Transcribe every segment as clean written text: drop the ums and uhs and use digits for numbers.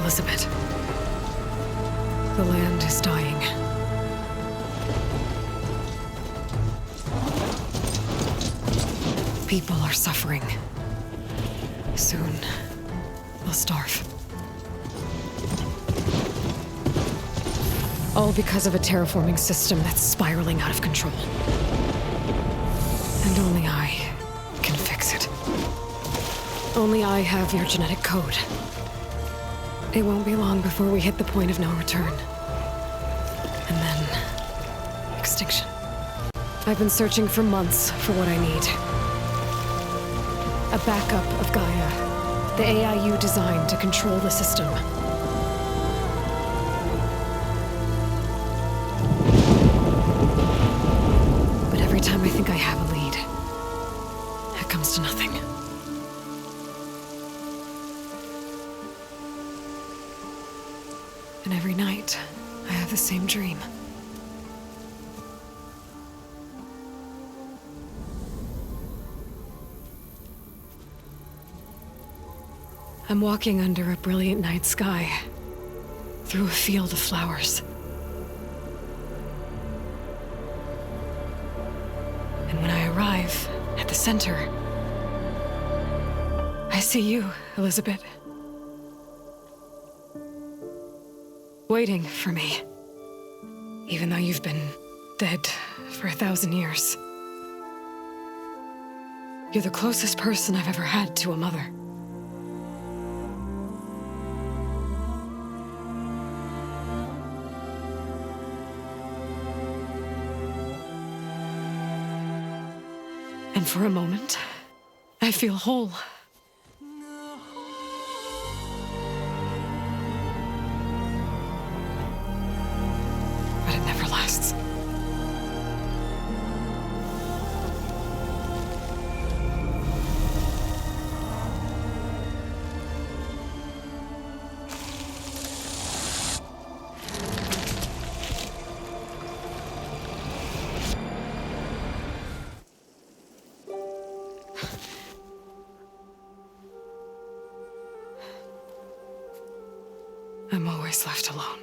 Elizabeth. The land is dying. People are suffering. Soon, they'll starve. All because of a terraforming system that's spiraling out of control. And only I can fix it. Only I have your genetic code. It won't be long before we hit the point of no return. And then... extinction. I've been searching for months for what I need. A backup of Gaia. The AI you designed to control the system. But every time I think I have a lead, it comes to nothing. And every night, I have the same dream. I'm walking under a brilliant night sky, through a field of flowers. And when I arrive at the center, I see you, Elizabeth. Waiting for me. Even though you've been dead for 1,000 years. You're the closest person I've ever had to a mother. And for a moment, I feel whole. But it never lasts. I'm always left alone.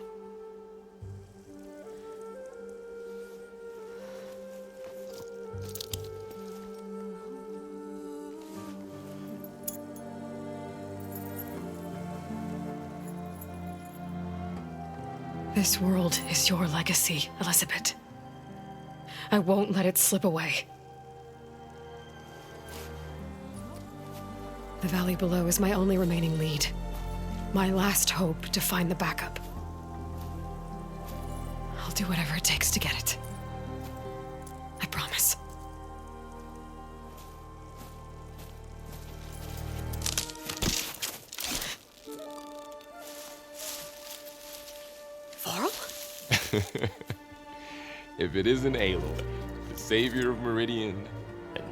This world is your legacy, Elizabeth. I won't let it slip away. The valley below is my only remaining lead. My last hope to find the backup. I'll do whatever it takes to get it. I promise. Varl? If it isn't Aloy, the savior of Meridian,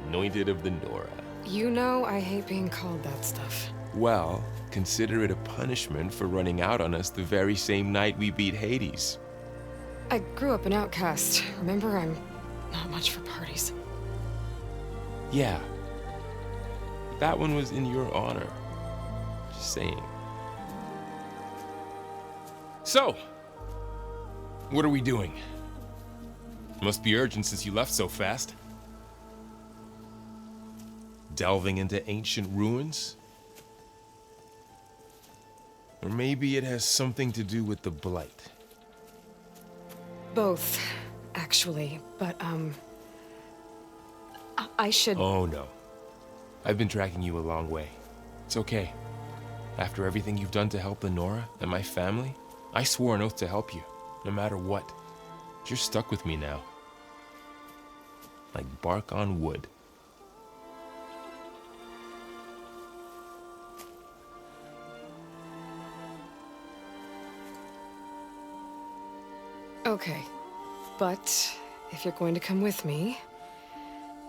anointed of the Nora. You know I hate being called that stuff. Well, consider it a punishment for running out on us the very same night we beat Hades. I grew up an outcast. Remember, I'm not much for parties. Yeah. That one was in your honor. Just saying. So, what are we doing? Must be urgent since you left so fast. Delving into ancient ruins? Or maybe it has something to do with the Blight. Both, actually, but, I should... Oh, no. I've been tracking you a long way. It's okay. After everything you've done to help the Nora and my family, I swore an oath to help you, no matter what. You're stuck with me now. Like bark on wood. Okay, but if you're going to come with me,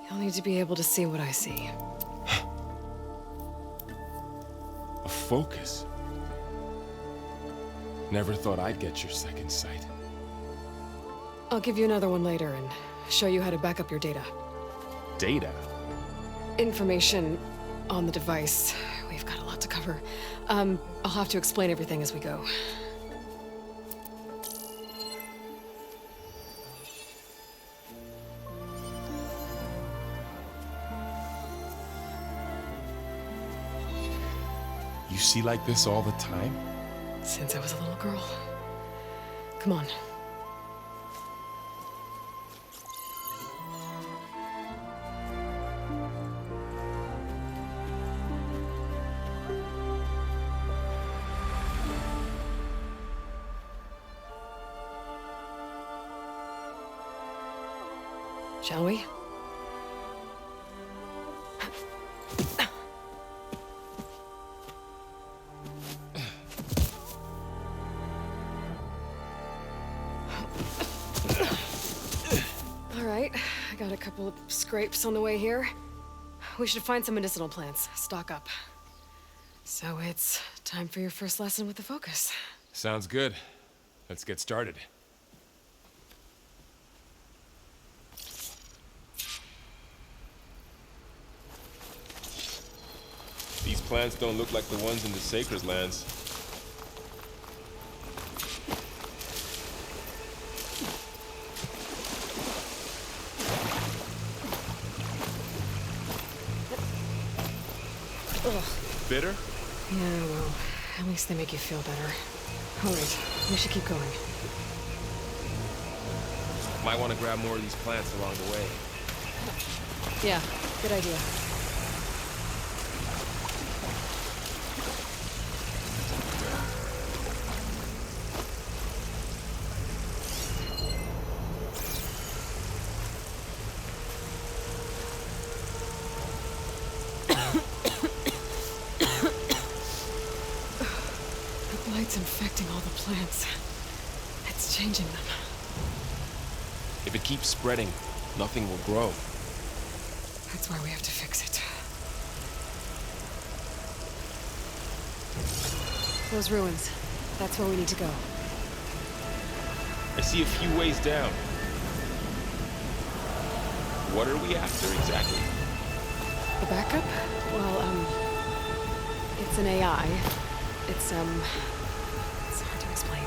you'll need to be able to see what I see. A focus? Never thought I'd get your second sight. I'll give you another one later and show you how to back up your data. Data? Information on the device we've got a lot to cover. I'll have to explain everything as we go. You see like this all the time? Since I was a little girl. Come on. Shall we? All right, I got a couple of scrapes on the way here. We should find some medicinal plants, stock up. So it's time for your first lesson with the focus. Sounds good. Let's get started. These plants don't look like the ones in the Sacred Lands. Ugh. Bitter? Yeah, well, at least they make you feel better. All right, we should keep going. Might want to grab more of these plants along the way. Yeah, good idea. It's infecting all the plants. It's changing them. If it keeps spreading, nothing will grow. That's why we have to fix it. Those ruins. That's where we need to go. I see a few ways down. What are we after exactly? The backup? Well, it's an AI. It's hard to explain.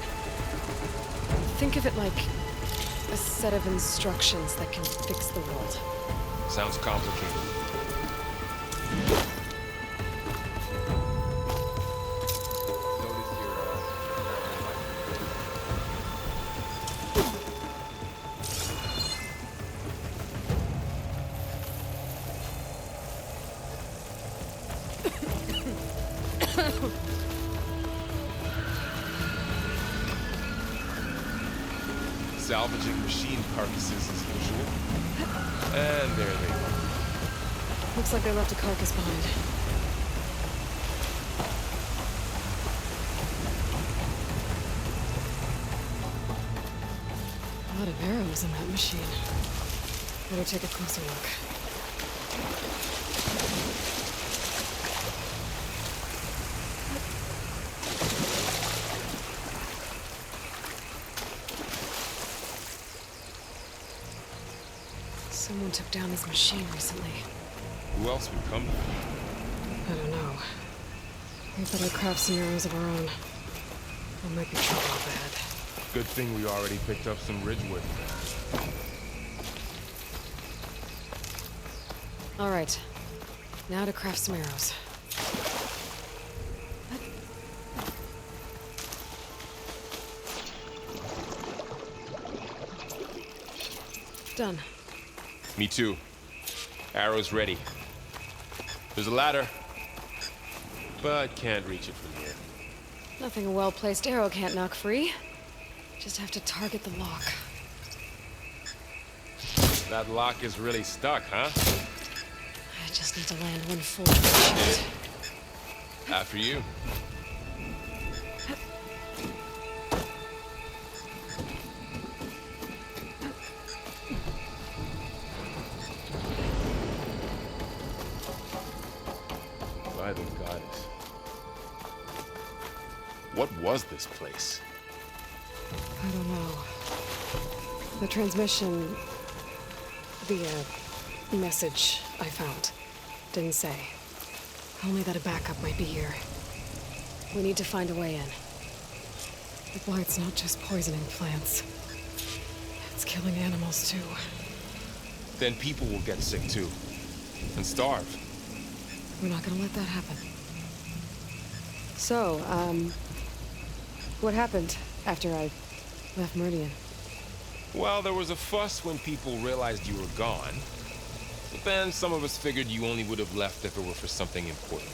Think of it like a set of instructions that can fix the world. Sounds complicated. Salvaging machine carcasses as usual. And there they go. Looks like they left a carcass behind. A lot of arrows in that machine. Better take a closer look. Someone took down this machine recently. Who else would come here? I don't know. We better craft some arrows of our own. There might be trouble ahead. Good thing we already picked up some ridgewood. All right. Now to craft some arrows. Done. Me too. Arrows ready. There's a ladder, but can't reach it from here. Nothing a well-placed arrow can't knock free. Just have to target the lock. That lock is really stuck, huh? I just need to land one full shot. After you. By the goddess. What was this place? I don't know. The transmission... the, message I found didn't say. Only that a backup might be here. We need to find a way in. The blight's not just poisoning plants. It's killing animals too. Then people will get sick too. And starve. We're not gonna let that happen. So, what happened after I left Meridian? Well, there was a fuss when people realized you were gone. But then some of us figured you only would have left if it were for something important.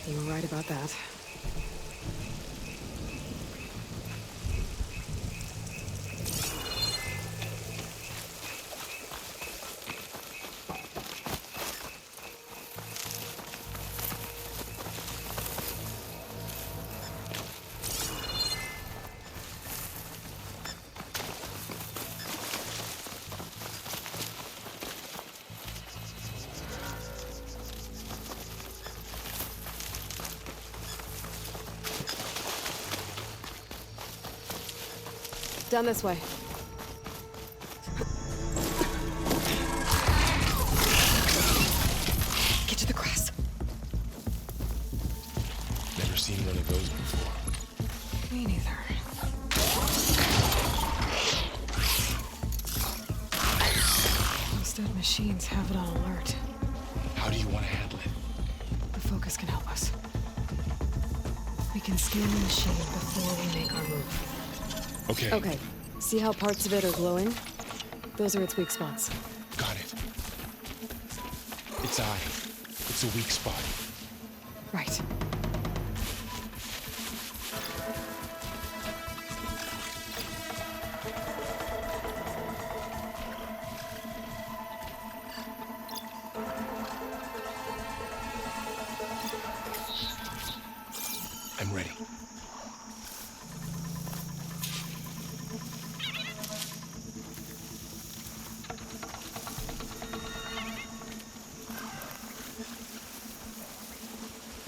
You were right about that. Down this way. Get to the grass. Never seen one of those before. Me neither. Those dead machines have it on alert. How do you want to handle it? The focus can help us. We can scan the machine before we make our move. Okay. Okay. See how parts of it are glowing? Those are its weak spots. Got it. Its eye. It's a weak spot. Right. I'm ready.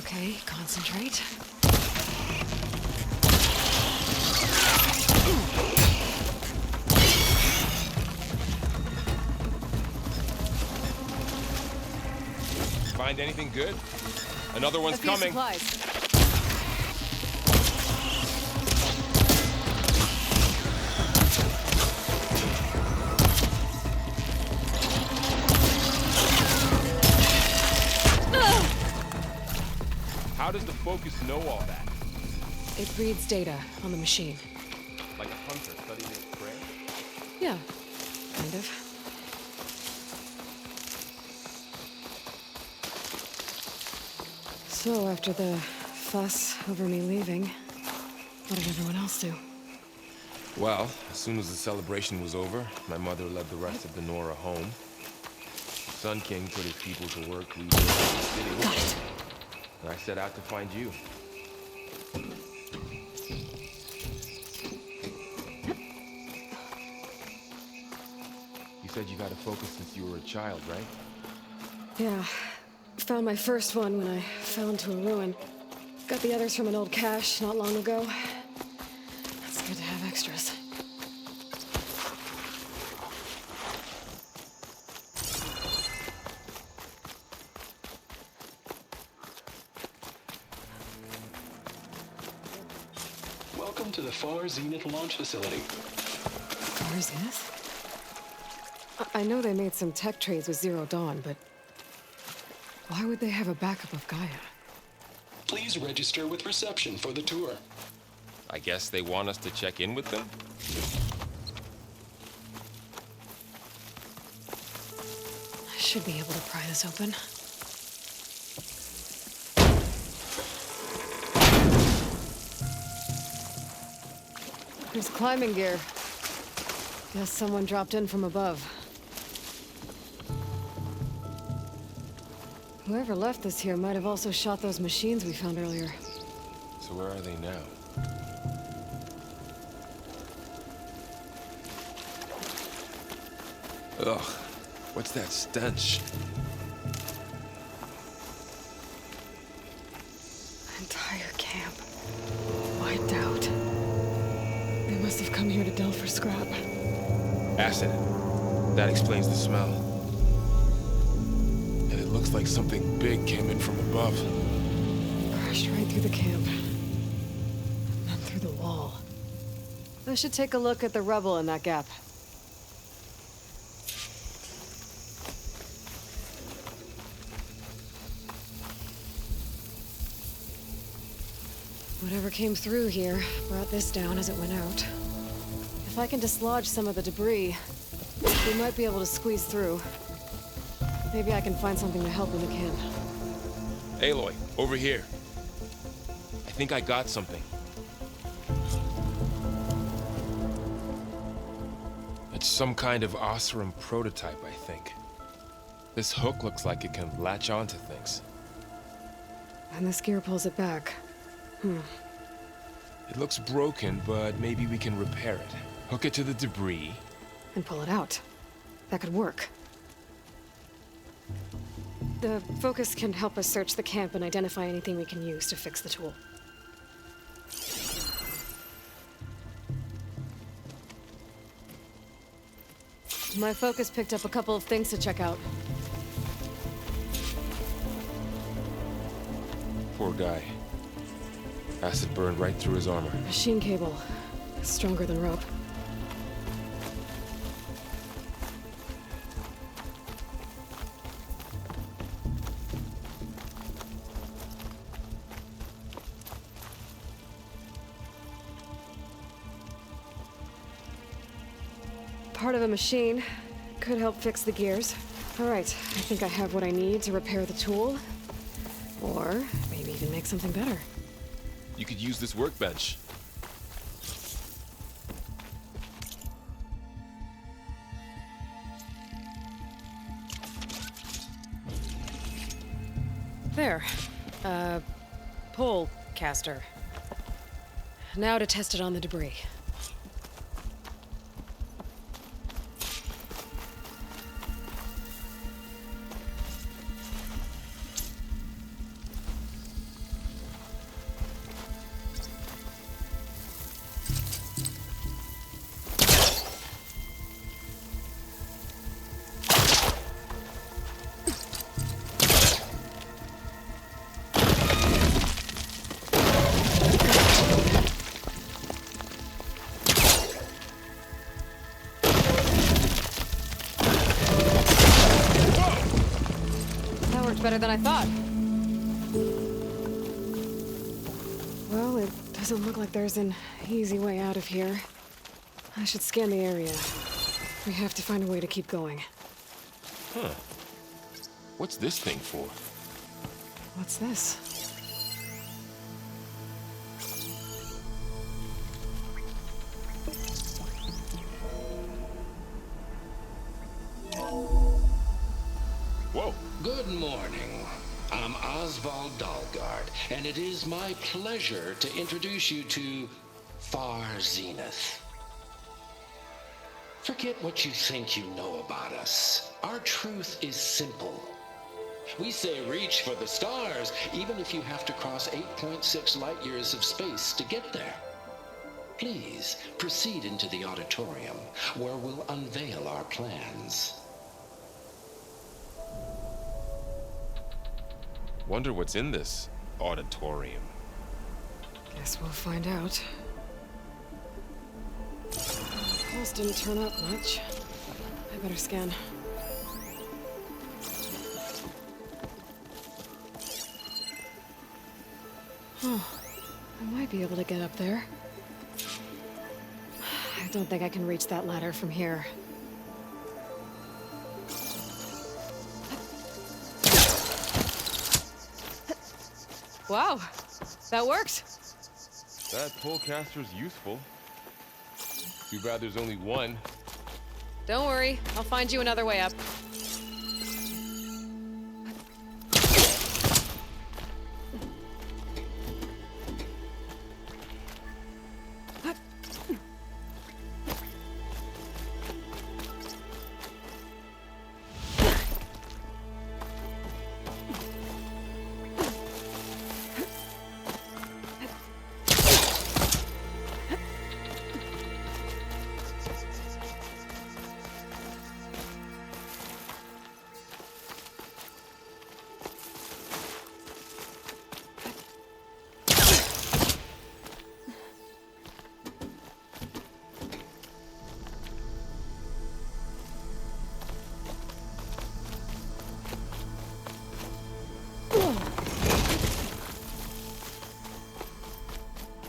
Okay, concentrate. Find anything good? Another one's A few coming. supplies. How does the focus know all that? It reads data on the machine. Like a hunter studying his prey? Yeah, kind of. So, after the fuss over me leaving, what did everyone else do? Well, as soon as the celebration was over, my mother led the rest of the Nora home. Sun King put his people to work rebuilding the city. Got it. And I set out to find you. You said you got a focus since you were a child, right? Yeah. Found my first one when I fell into a ruin. Got the others from an old cache not long ago. It's good to have extras. Welcome to the Far Zenith launch facility. Far Zenith? I know they made some tech trades with Zero Dawn, but why would they have a backup of Gaia? Please register with reception for the tour. I guess they want us to check in with them? I should be able to pry this open. There's climbing gear. Guess someone dropped in from above. Whoever left this here might have also shot those machines we found earlier. So where are they now? Ugh, what's that stench? Entire camp. Wiped out. They must have come here to delve for scrap. Acid. That explains the smell. And it looks Looks like something big came in from above. Crashed right through the camp. And then through the wall. I should take a look at the rubble in that gap. Whatever came through here brought this down as it went out. If I can dislodge some of the debris, we might be able to squeeze through. Maybe I can find something to help in the camp. Aloy, over here. I think I got something. It's some kind of Osram prototype, I think. This hook looks like it can latch onto things. And this gear pulls it back. It looks broken, but maybe we can repair it. Hook it to the debris. And pull it out. That could work. The focus can help us search the camp and identify anything we can use to fix the tool. My focus picked up a couple of things to check out. Poor guy. Acid burned right through his armor. Machine cable. Stronger than rope. Part of a machine. Could help fix the gears. All right, I think I have what I need to repair the tool. Or maybe even make something better. You could use this workbench. There. Pole caster. Now to test it on the debris. Better than I thought. Well, it doesn't look like there's an easy way out of here. I should scan the area. We have to find a way to keep going. Huh. What's this thing for? What's this? Whoa. Good morning. I'm Oswald Dalgard, and it is my pleasure to introduce you to Far Zenith. Forget what you think you know about us. Our truth is simple. We say reach for the stars, even if you have to cross 8.6 light years of space to get there. Please proceed into the auditorium, where we'll unveil our plans. Wonder what's in this auditorium. Guess we'll find out. Pulse didn't turn up much. I better scan. Huh. I might be able to get up there. I don't think I can reach that ladder from here. Wow, that worked. That polecaster's useful. Too bad there's only one. Don't worry, I'll find you another way up.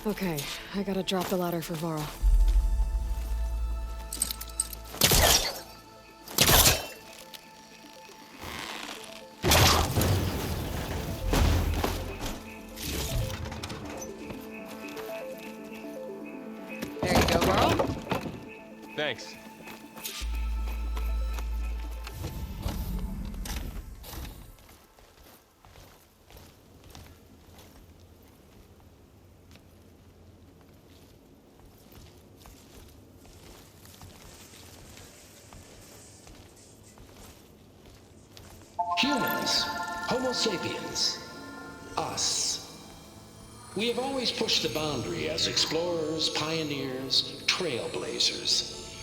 Okay, I gotta drop the ladder for Varl. There you go, Varl. Thanks. Humans, Homo sapiens, us. We have always pushed the boundary as explorers, pioneers, trailblazers.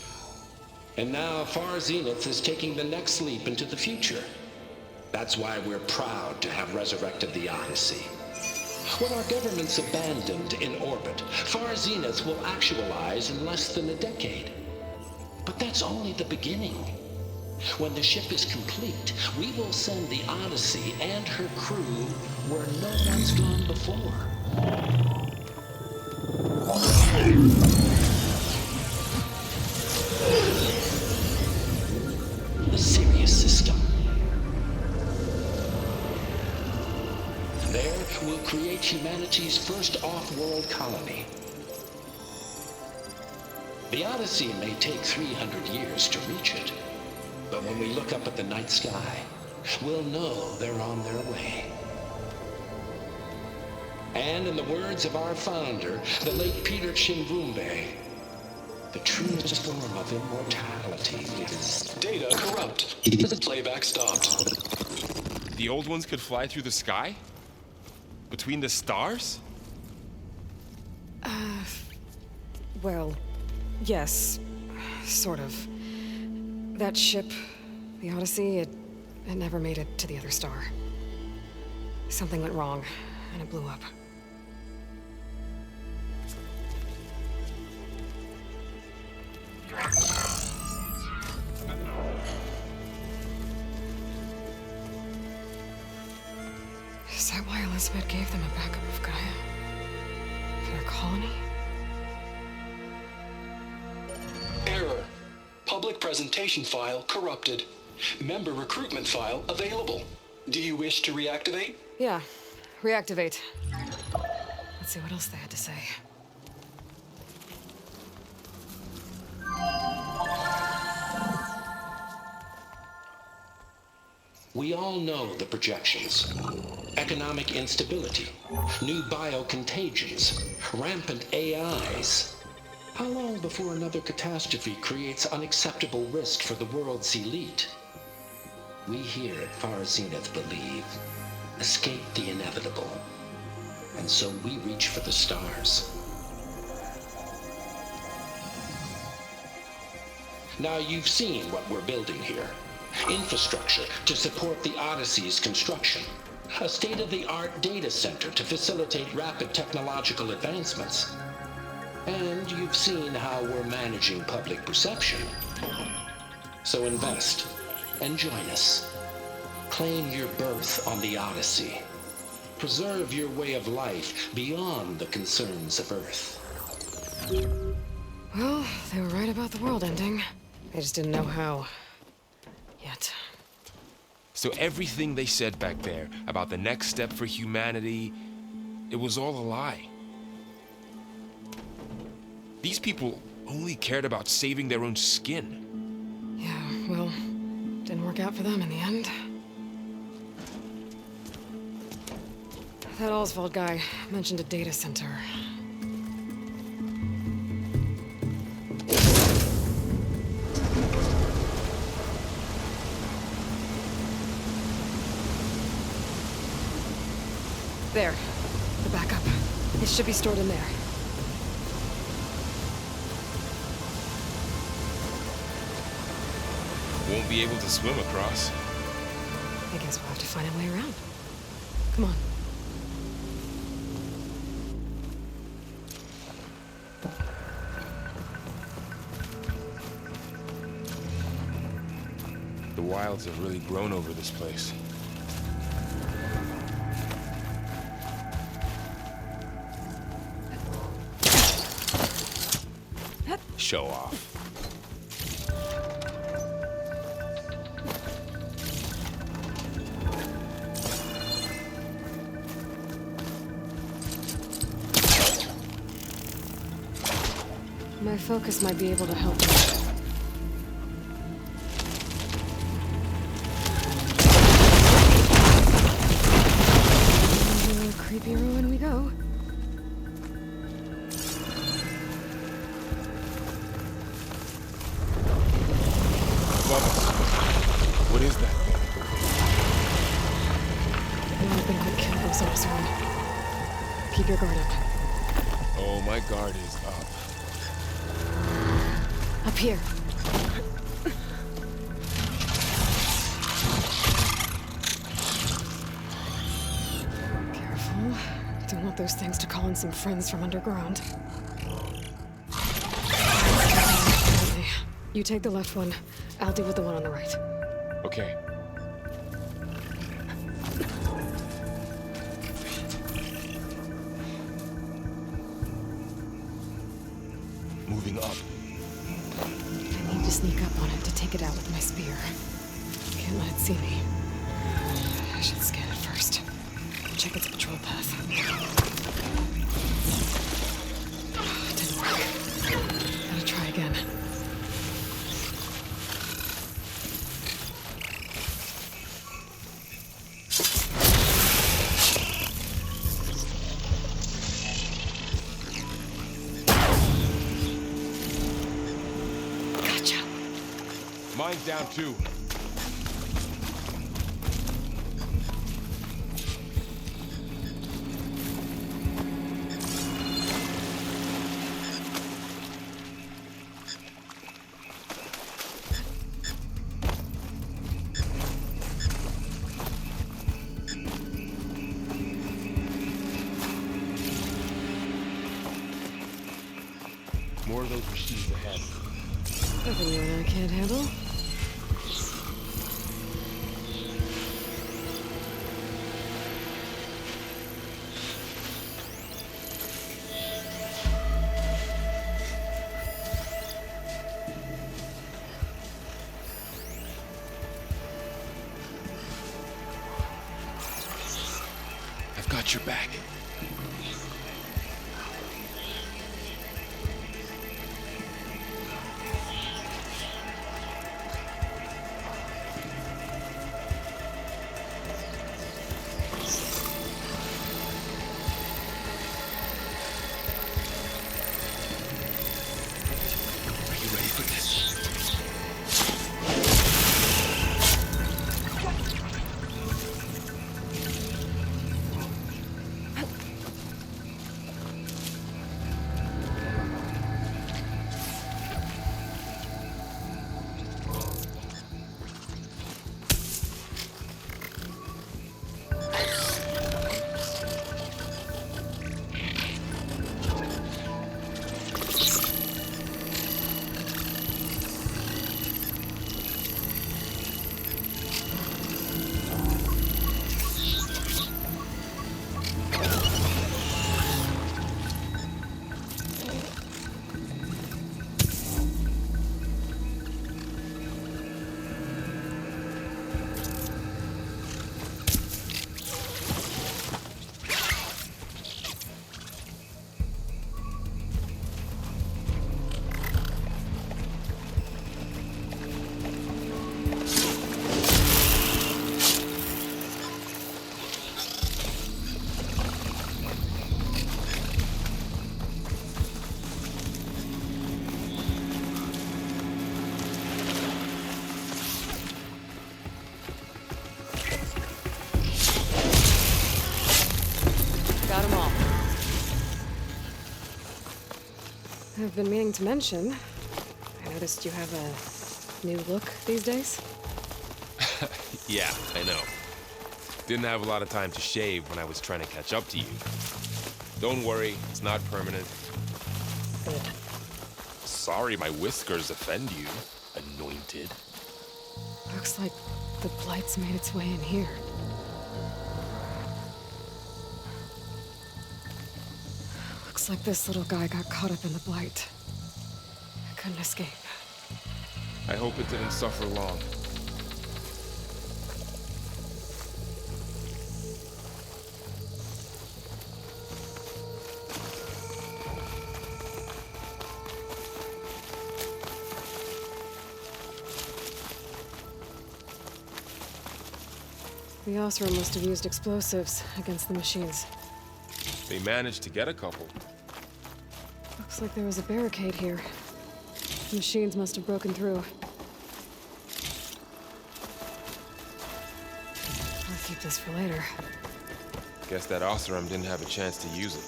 And now Far Zenith is taking the next leap into the future. That's why we're proud to have resurrected the Odyssey. When our government's abandoned in orbit, Far Zenith will actualize in less than a decade. But that's only the beginning. When the ship is complete, we will send the Odyssey and her crew where no one's gone before. The Sirius system. There, we'll create humanity's first off-world colony. The Odyssey may take 300 years to reach it. But when we look up at the night sky, we'll know they're on their way. And in the words of our founder, the late Peter Chimvumbe, the truest form of immortality is... Data corrupt. Playback stopped. The old ones could fly through the sky? Between the stars? Well, yes. Sort of. That ship, the Odyssey, it never made it to the other star. Something went wrong, and it blew up. Is that why Elizabeth gave them a backup of Gaia? For their colony? Error. Public presentation file corrupted. Member recruitment file available. Do you wish to reactivate? Yeah, reactivate. Let's see what else they had to say. We all know the projections. Economic instability, new biocontagions, rampant AIs. How long before another catastrophe creates unacceptable risk for the world's elite? We here at Far Zenith believe, escape the inevitable. And so we reach for the stars. Now you've seen what we're building here. Infrastructure to support the Odyssey's construction. A state-of-the-art data center to facilitate rapid technological advancements. And you've seen how we're managing public perception. So invest and join us. Claim your berth on the Odyssey. Preserve your way of life beyond the concerns of Earth. Well, they were right about the world ending. They just didn't know how. Yet. So everything they said back there about the next step for humanity, it was all a lie. These people only cared about saving their own skin. Yeah, well, didn't work out for them in the end. That Oswald guy mentioned a data center. There, the backup. It should be stored in there. Won't be able to swim across. I guess we'll have to find a way around. Come on. The wilds have really grown over this place. show off. My focus might be able to help me. Into a creepy ruin we go. What is that thing? I'm hoping I'll kill those all soon. Keep your guard up. Oh, my guard is up. Up here. Careful. Don't want those things to call in some friends from underground. You take the left one. I'll deal with the one on the right. Okay. Moving up. I need to sneak up on it to take it out with my spear. Can't let it see me. I should scan it first. Check its patrol path. Didn't work. Gotta try again. Gotcha. Mine's down too. More of those machines ahead. Nothing you and I can't handle. I've got your back. Are you ready for this? Got them all. I've been meaning to mention, I noticed you have a new look these days. Yeah, I know. Didn't have a lot of time to shave when I was trying to catch up to you. Don't worry, it's not permanent. Good. Sorry my whiskers offend you, anointed. Looks like the Blight's made its way in here. Looks like this little guy got caught up in the Blight. It could couldn't escape. I hope it didn't suffer long. The Osram must have used explosives against the machines. They managed to get a couple. Looks like there was a barricade here. The machines must have broken through. I'll keep this for later. Guess that Osram didn't have a chance to use it.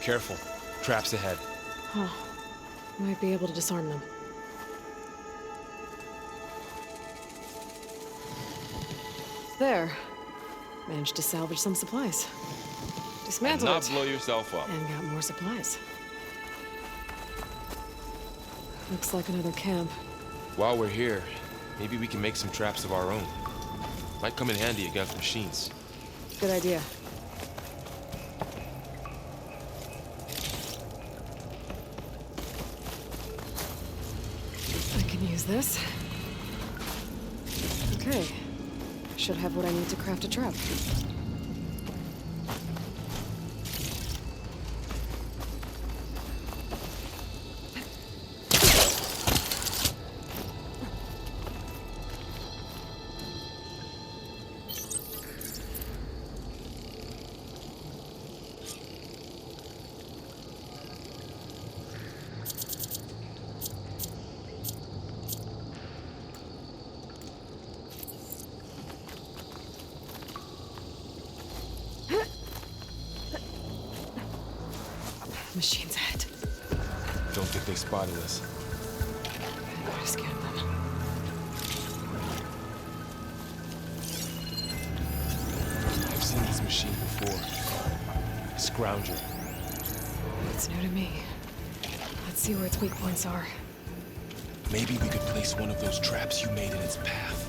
Careful. Traps ahead. Huh. Might be able to disarm them. There. Managed to salvage some supplies. And Dismantle not it. blow yourself up. And got more supplies. Looks like another camp. While we're here, maybe we can make some traps of our own. Might come in handy against machines. Good idea. I can use this. Okay. Should have what I need to craft a trap. Machines ahead. Don't think they spotted us. I gotta scan them. I've seen this machine before. A scrounger. It's new to me. Let's see where its weak points are. Maybe we could place one of those traps you made in its path.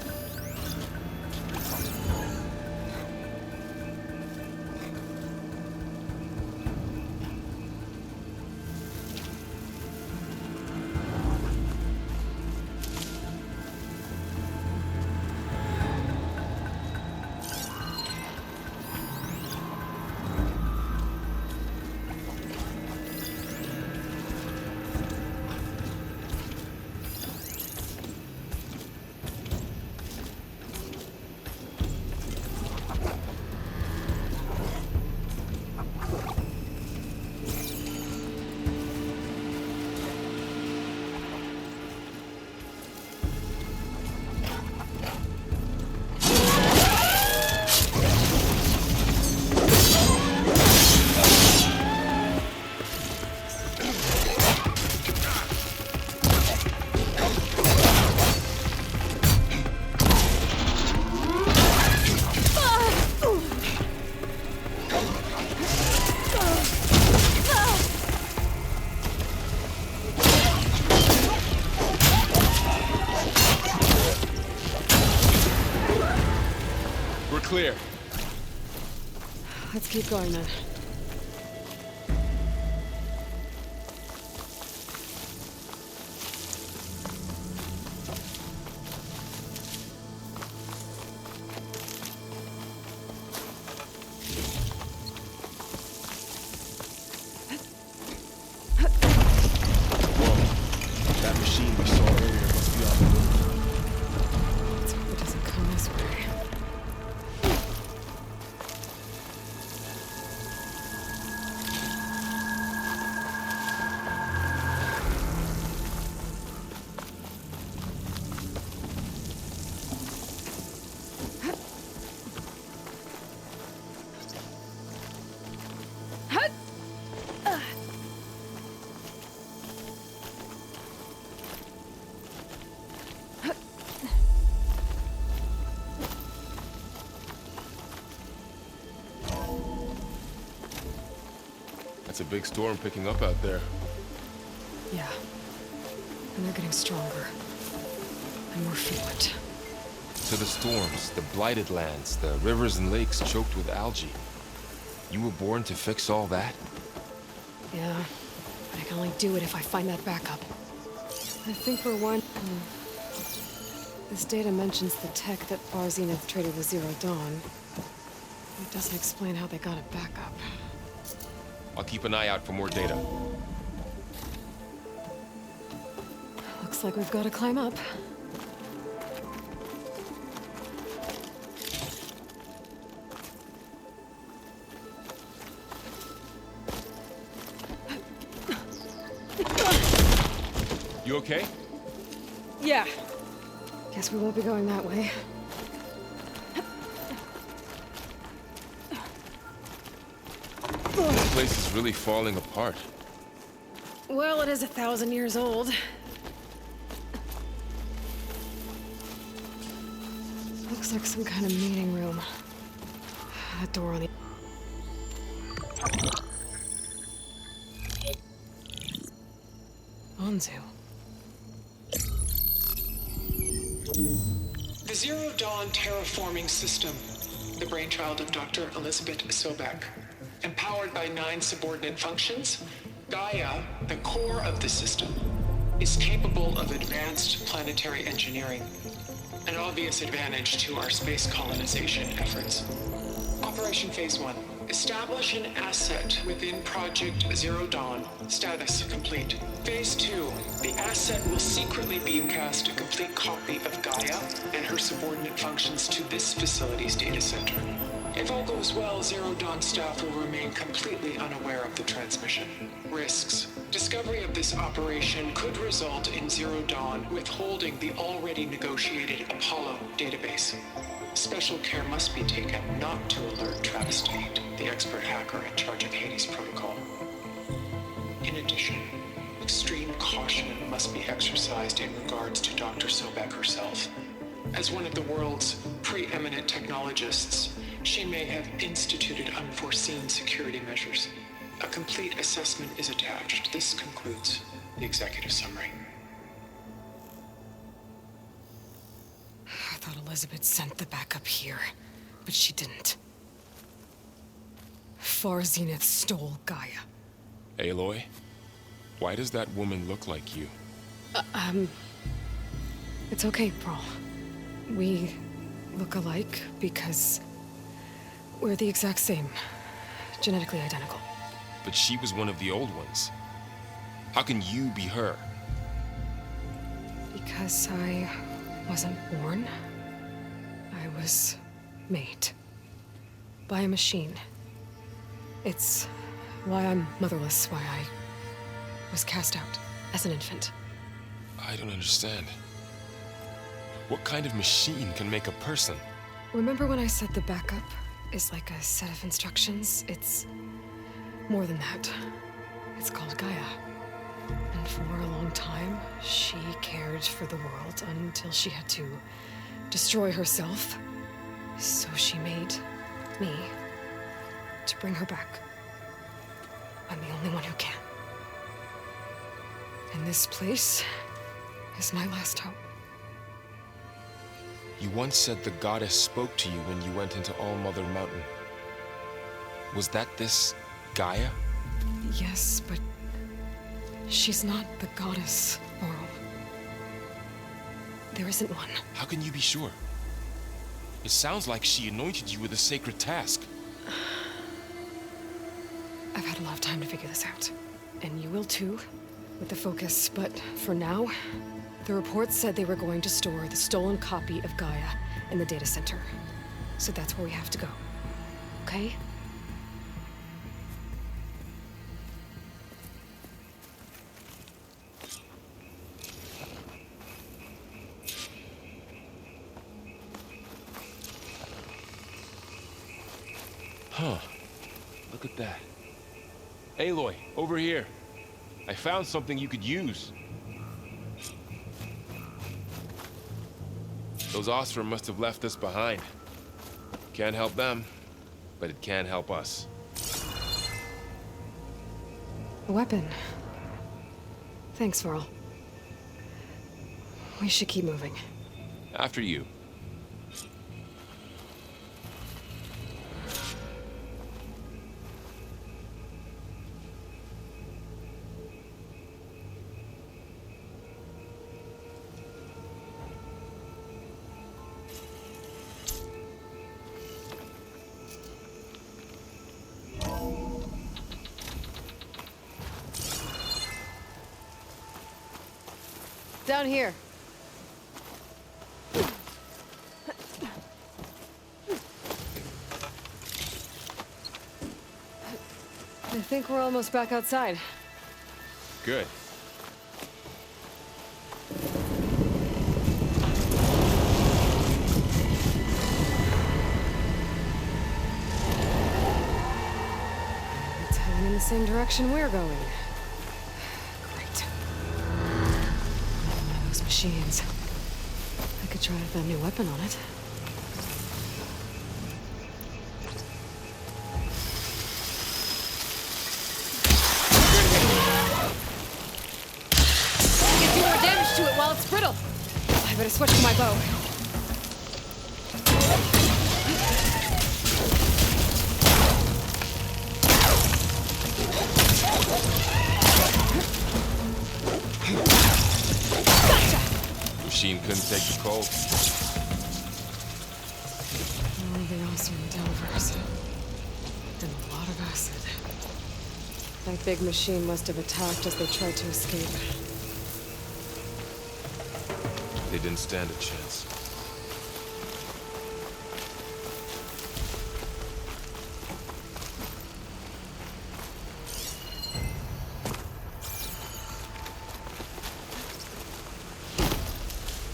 Clear. Let's keep going then. Whoa. That machine we saw earlier must be on the move. Let's hope it doesn't come this way. That's a big storm picking up out there. Yeah. And they're getting stronger. And more frequent. To the storms, the blighted lands, the rivers and lakes choked with algae. You were born to fix all that? Yeah. But I can only do it if I find that backup. I think we're one... This data mentions the tech that Far Zenith traded with Zero Dawn. It doesn't explain how they got it back up. I'll keep an eye out for more data. Looks like we've got to climb up. You okay? Yeah. Guess we won't be going that way. This place is really falling apart. Well, it is 1,000 years old. Looks like some kind of meeting room. That door on the... Anzu. The Zero Dawn terraforming system, the brainchild of Dr. Elizabeth Sobek. Empowered by 9 subordinate functions, Gaia, the core of the system, is capable of advanced planetary engineering, an obvious advantage to our space colonization efforts. Operation Phase 1. Establish an asset within Project Zero Dawn. Status complete. Phase 2. The asset will secretly beamcast a complete copy of Gaia and her subordinate functions to this facility's data center. If all goes well, Zero Dawn staff will remain completely unaware of the transmission. Risks. Discovery of this operation could result in Zero Dawn withholding the already negotiated Apollo database. Special care must be taken not to alert Travis Tate, the expert hacker in charge of Hades Protocol. In addition, extreme caution must be exercised in regards to Dr. Sobek herself. As one of the world's preeminent technologists, she may have instituted unforeseen security measures. A complete assessment is attached. This concludes the executive summary. I thought Elizabeth sent the backup here, but she didn't. Far Zenith stole Gaia. Aloy? Why does that woman look like you? It's okay, Pearl. We look alike because we're the exact same. Genetically identical. But she was one of the old ones. How can you be her? Because I wasn't born. I was made. By a machine. It's why I'm motherless, why I was cast out as an infant. I don't understand. What kind of machine can make a person? Remember when I said the backup is like a set of instructions? It's more than that. It's called Gaia. And for a long time, she cared for the world until she had to destroy herself. So she made me to bring her back. I'm the only one who can. And this place is my last hope. You once said the goddess spoke to you when you went into All Mother Mountain. Was that this Gaia? Yes, but she's not the goddess, Laurel. There isn't one. How can you be sure? It sounds like she anointed you with a sacred task. I've had a lot of time to figure this out. And you will too, with the focus. But for now, the reports said they were going to store the stolen copy of Gaia in the data center. So that's where we have to go. Okay? Huh. Look at that. Aloy, over here. I found something you could use. Those Osram must have left us behind. Can't help them, but it can help us. A weapon. Thanks, Varl. We should keep moving. After you. down here. I think we're almost back outside. Good. It's heading in the same direction we're going. Great. Those machines. I could try that new weapon on it. Get more damage to it while it's brittle. I better switch to my bow. Machine couldn't take the cold. Oh, they also in Delvers. And a lot of acid. That big machine must have attacked as they tried to escape. They didn't stand a chance.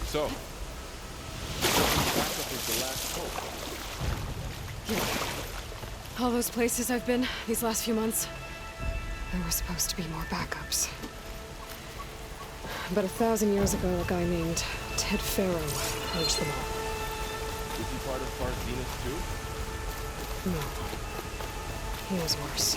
So, backup is the last hope. Yeah. All those places I've been these last few months, there were supposed to be more backups. But 1,000 years ago, a guy named Ted Farrow purged them all. Was he part of Park Venus too? No. He was worse.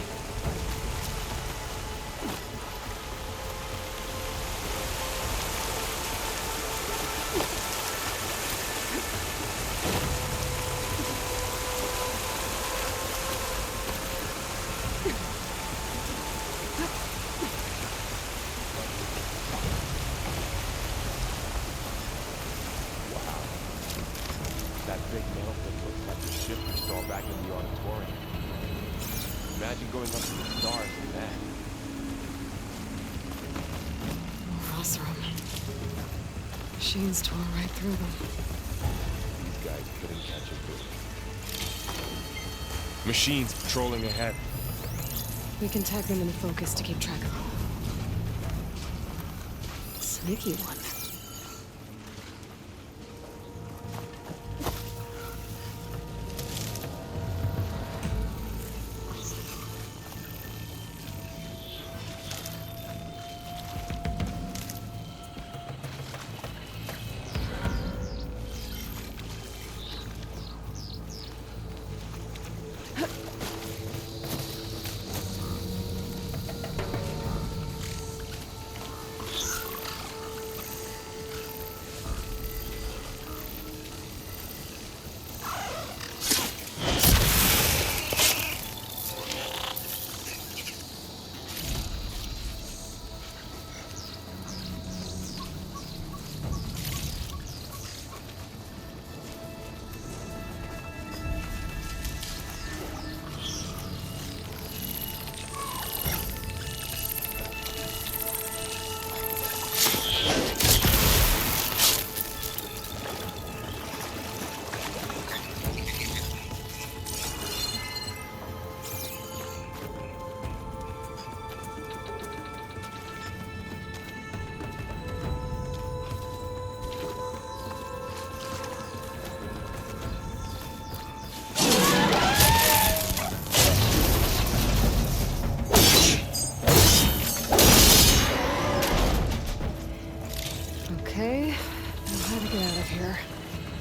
That big metal thing looks like the ship we saw back in the auditorium. Imagine going up to the stars in that. More Osram. Machines tore right through them. These guys couldn't catch a break. Machines patrolling ahead. We can tag them in the focus to keep track of them. Sneaky one.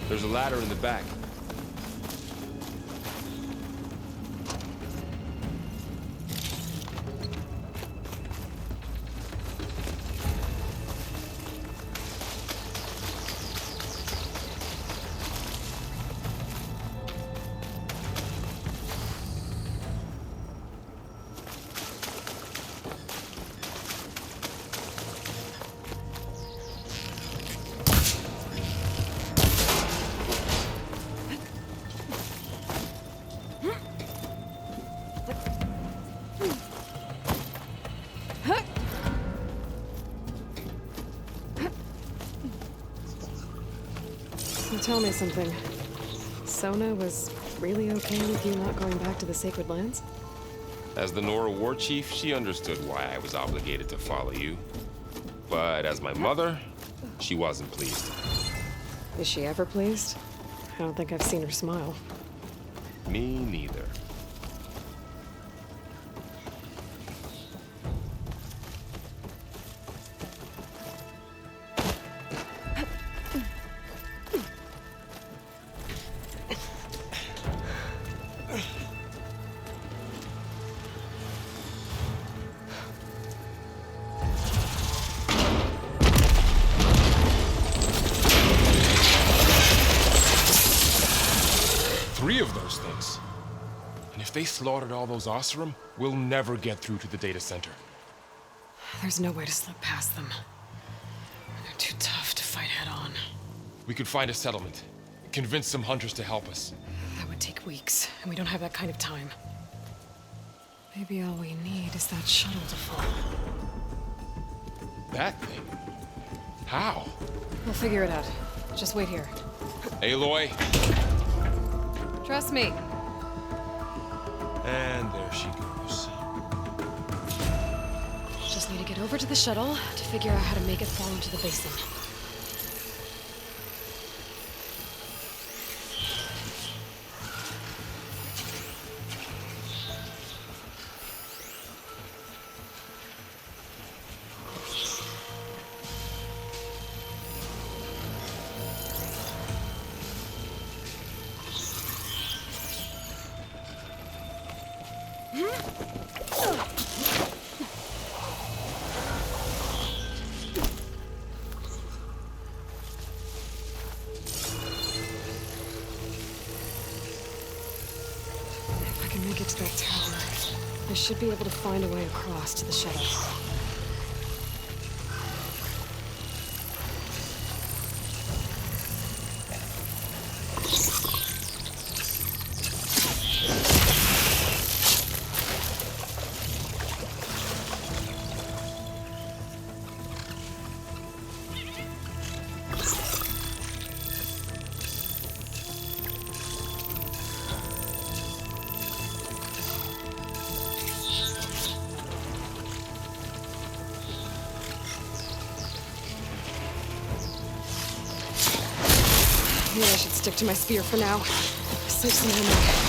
There's a ladder in the back. Tell me something. Sona was really okay with you not going back to the Sacred Lands? As the Nora war chief, she understood why I was obligated to follow you. But as my mother, she wasn't pleased. Is she ever pleased? I don't think I've seen her smile. Me neither. Three of those things. And if they slaughtered all those Oseram, we'll never get through to the data center. There's no way to slip past them. They're too tough to fight head on. We could find a settlement. Convince some hunters to help us. That would take weeks, and we don't have that kind of time. Maybe all we need is that shuttle to fall. That thing? How? We'll figure it out. Just wait here. Aloy. Trust me. And there she goes. Just need to get over to the shuttle to figure out how to make it fall into the basin. If I can make it to that tower, I should be able to find a way across to the shuttle. Maybe I should stick to my spear for now. Save some ammo.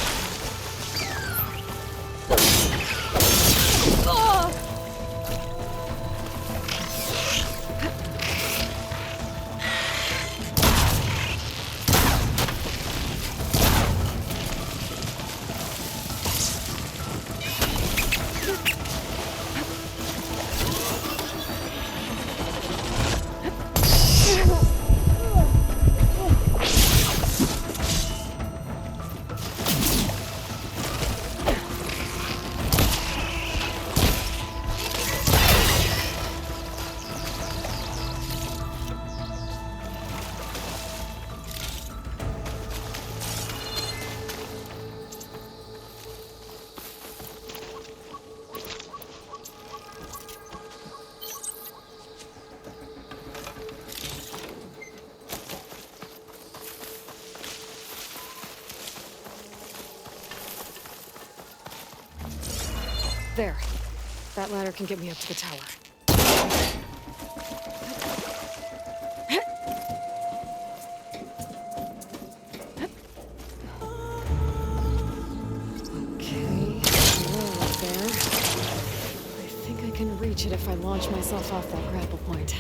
There. That ladder can get me up to the tower. Okay, we're up there. I think I can reach it if I launch myself off that grapple point.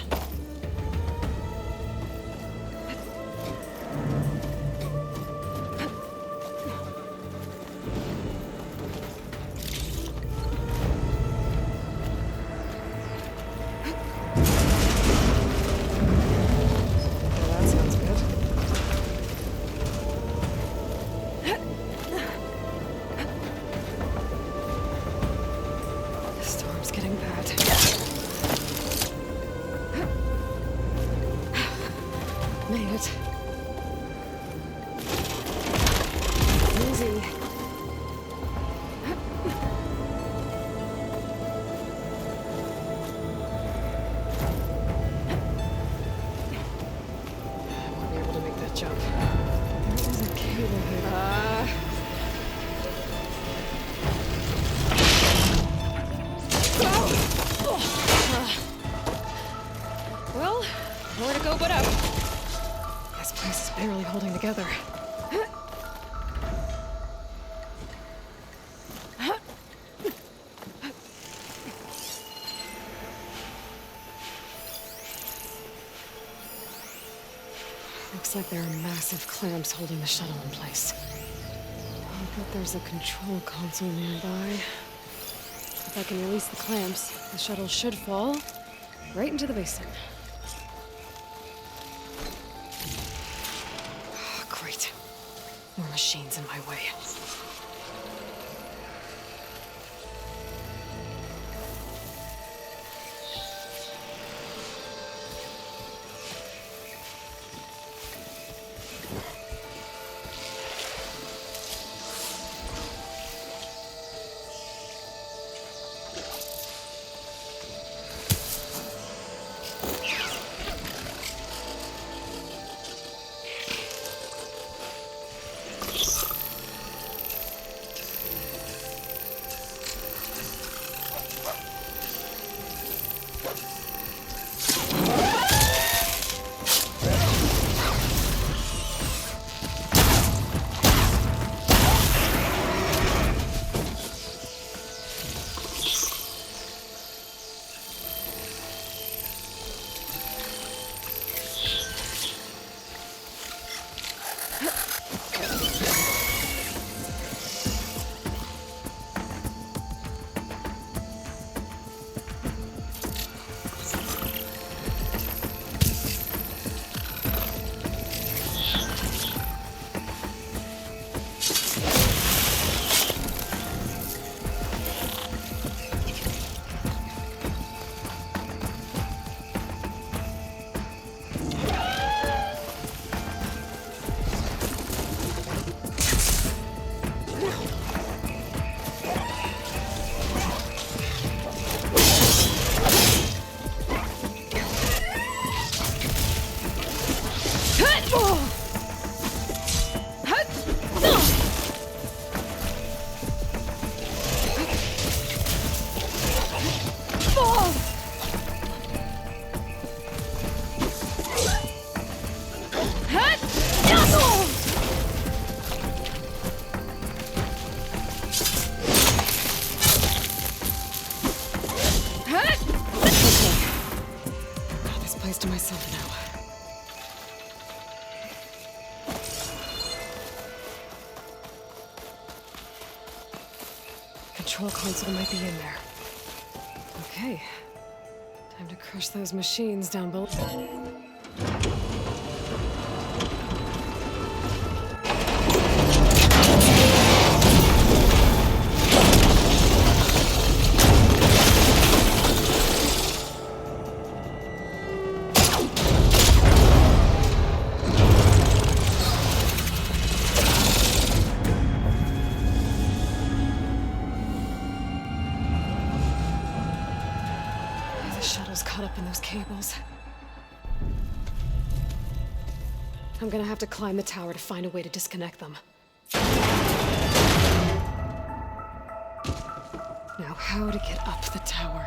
That sounds good. The storm's getting bad. together. Looks like there are massive clamps holding the shuttle in place. I bet there's a control console nearby. If I can release the clamps, the shuttle should fall right into the basin. Great. More machines in my way. To myself now. Control console might be in there. Okay. Time to crush those machines down below. Caught up in those cables. I'm gonna have to climb the tower to find a way to disconnect them. Now, how to get up the tower?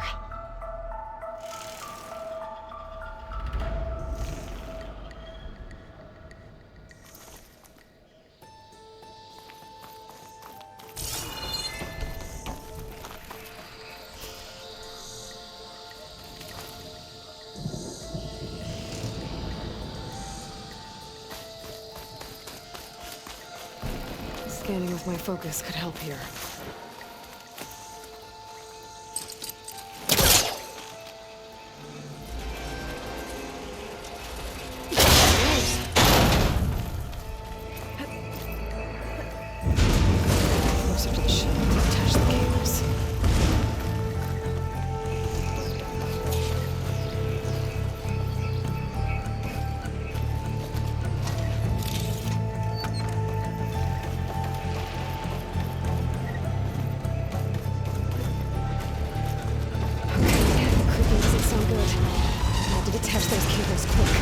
Scanning with my focus could help here. Closer to the ship to detach the cables. Detach those cables quick.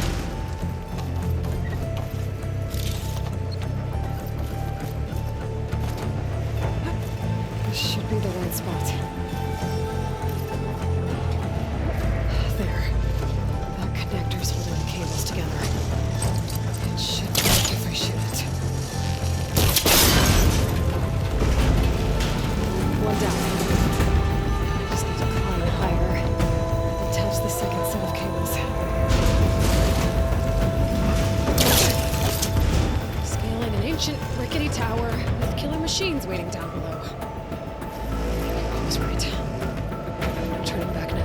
This should be the right spot. There. That connector's holding the cables together. It should work if I shoot it. machines waiting down below. I was right. No turning back now.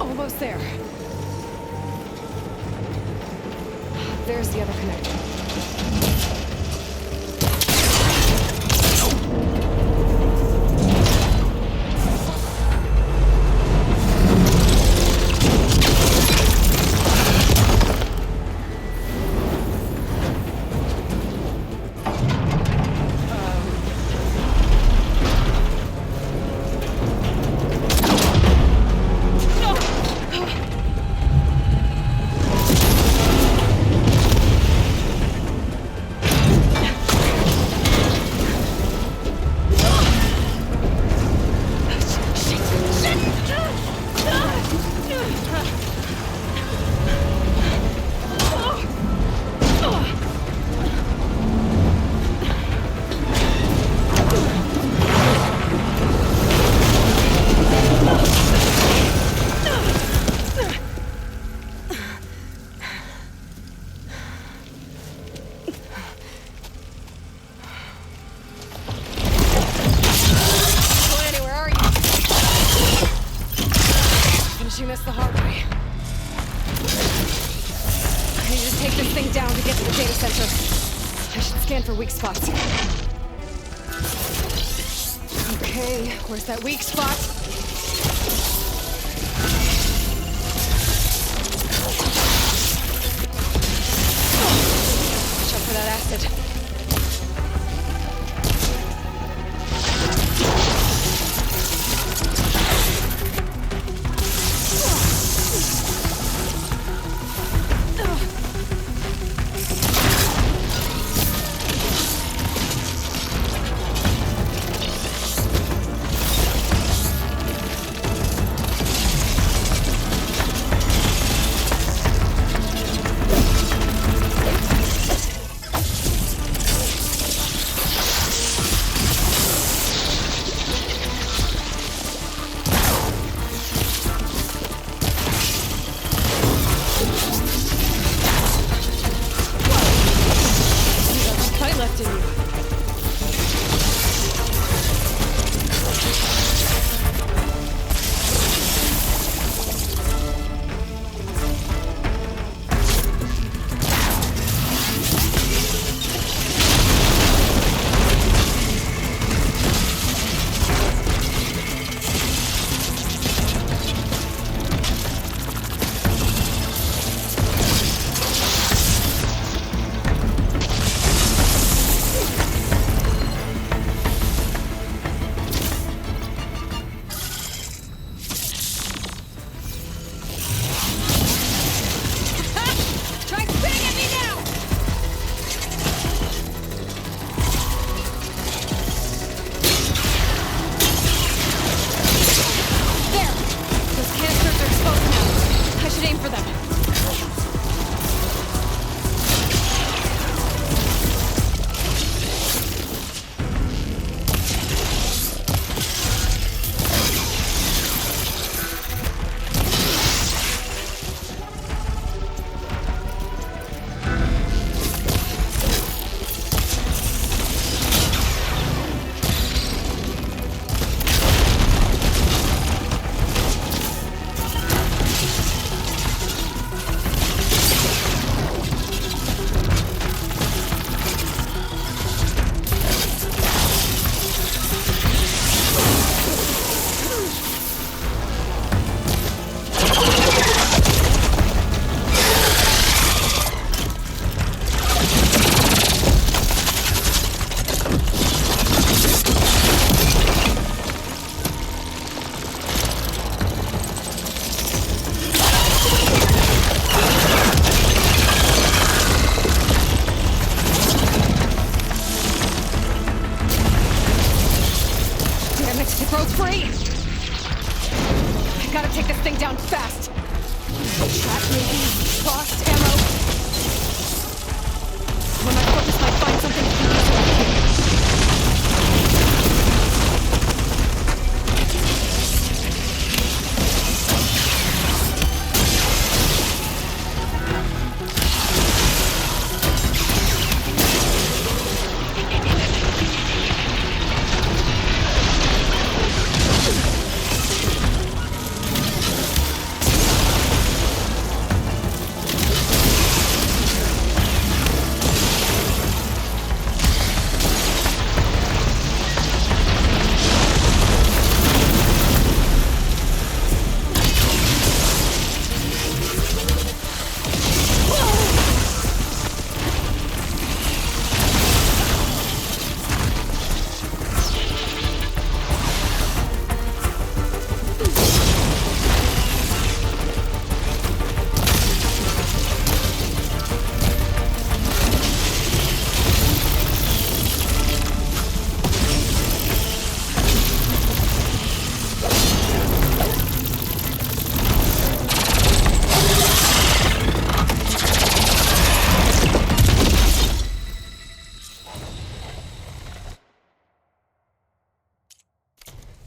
Almost there. There's the other connector. Finishing this the hard way. I need to take this thing down to get to the data center. I should scan for weak spots. Okay, where's that weak spot? Watch out for that acid. fast. Track maybe, lost ammo. When my focus might find something to keep us back here.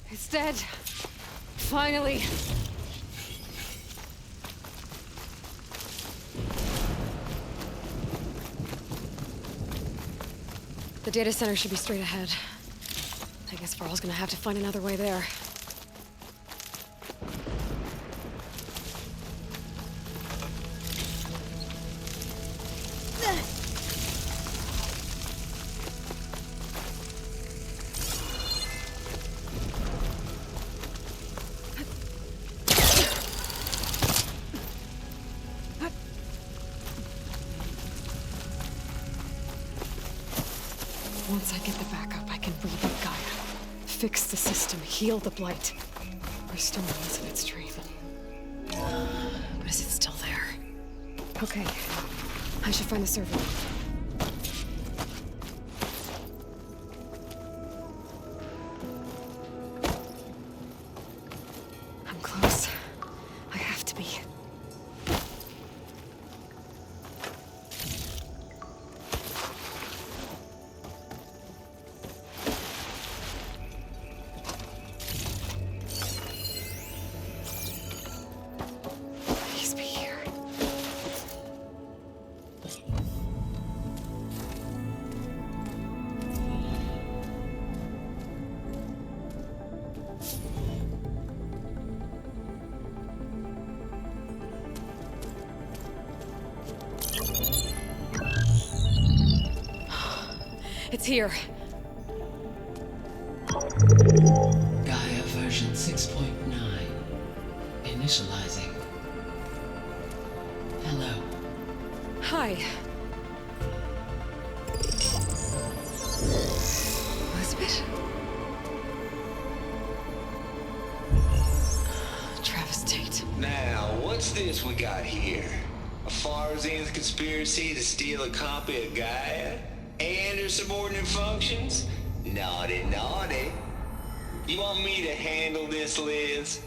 It's dead. Finally. The data center should be straight ahead. I guess Varl's gonna have to find another way there. Once I get the backup, I can reboot Gaia. Fix the system, heal the Blight. Restore Elizabeth's dream. But is it still there? Okay. I should find the server. I'm close. I have to be. Please be here. It's here. Gaia version 6.9. Initializing. Hello. Hi. Elizabeth? Travis Tate. Now, what's this we got here? A Farzian's conspiracy to steal a copy of Gaia? And her subordinate functions? Naughty, naughty. You want me to handle this, Liz?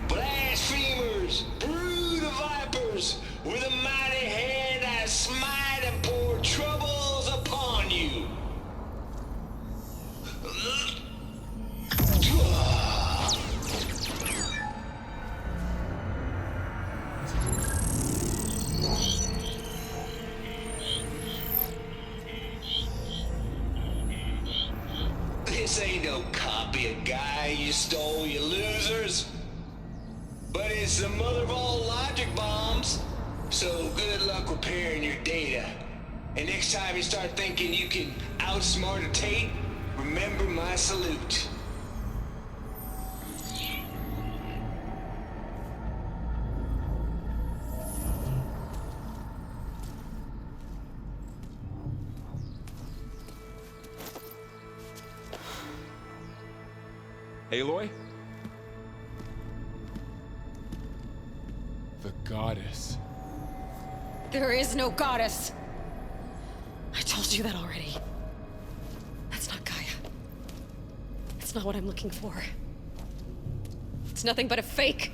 Blasphemers! Brood of vipers! With a mighty hand I smite and pour troubles upon you! This ain't no copy of Gaia you stole, you losers. But it's the mother of all logic bombs. So good luck repairing your data. And next time you start thinking you can outsmart a Tate, remember my salute. Aloy? The goddess. There is no goddess. I told you that already. That's not Gaia. It's not what I'm looking for. It's nothing but a fake.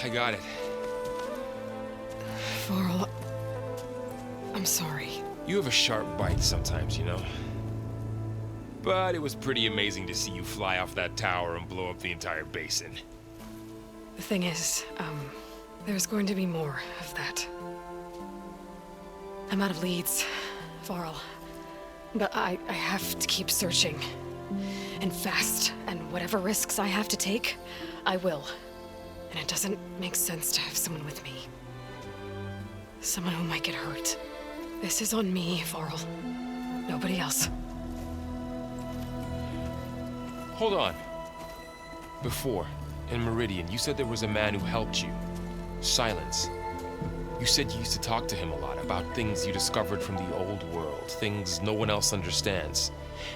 I got it. Varl, I'm sorry. You have a sharp bite sometimes, you know? But it was pretty amazing to see you fly off that tower and blow up the entire basin. The thing is, there's going to be more of that. I'm out of leads, Varl. But I have to keep searching. And fast, and whatever risks I have to take, I will. And it doesn't make sense to have someone with me. Someone who might get hurt. This is on me, Varl. Nobody else. Hold on. Before, in Meridian, you said there was a man who helped you. Silence. You said you used to talk to him a lot about things you discovered from the old world, things no one else understands.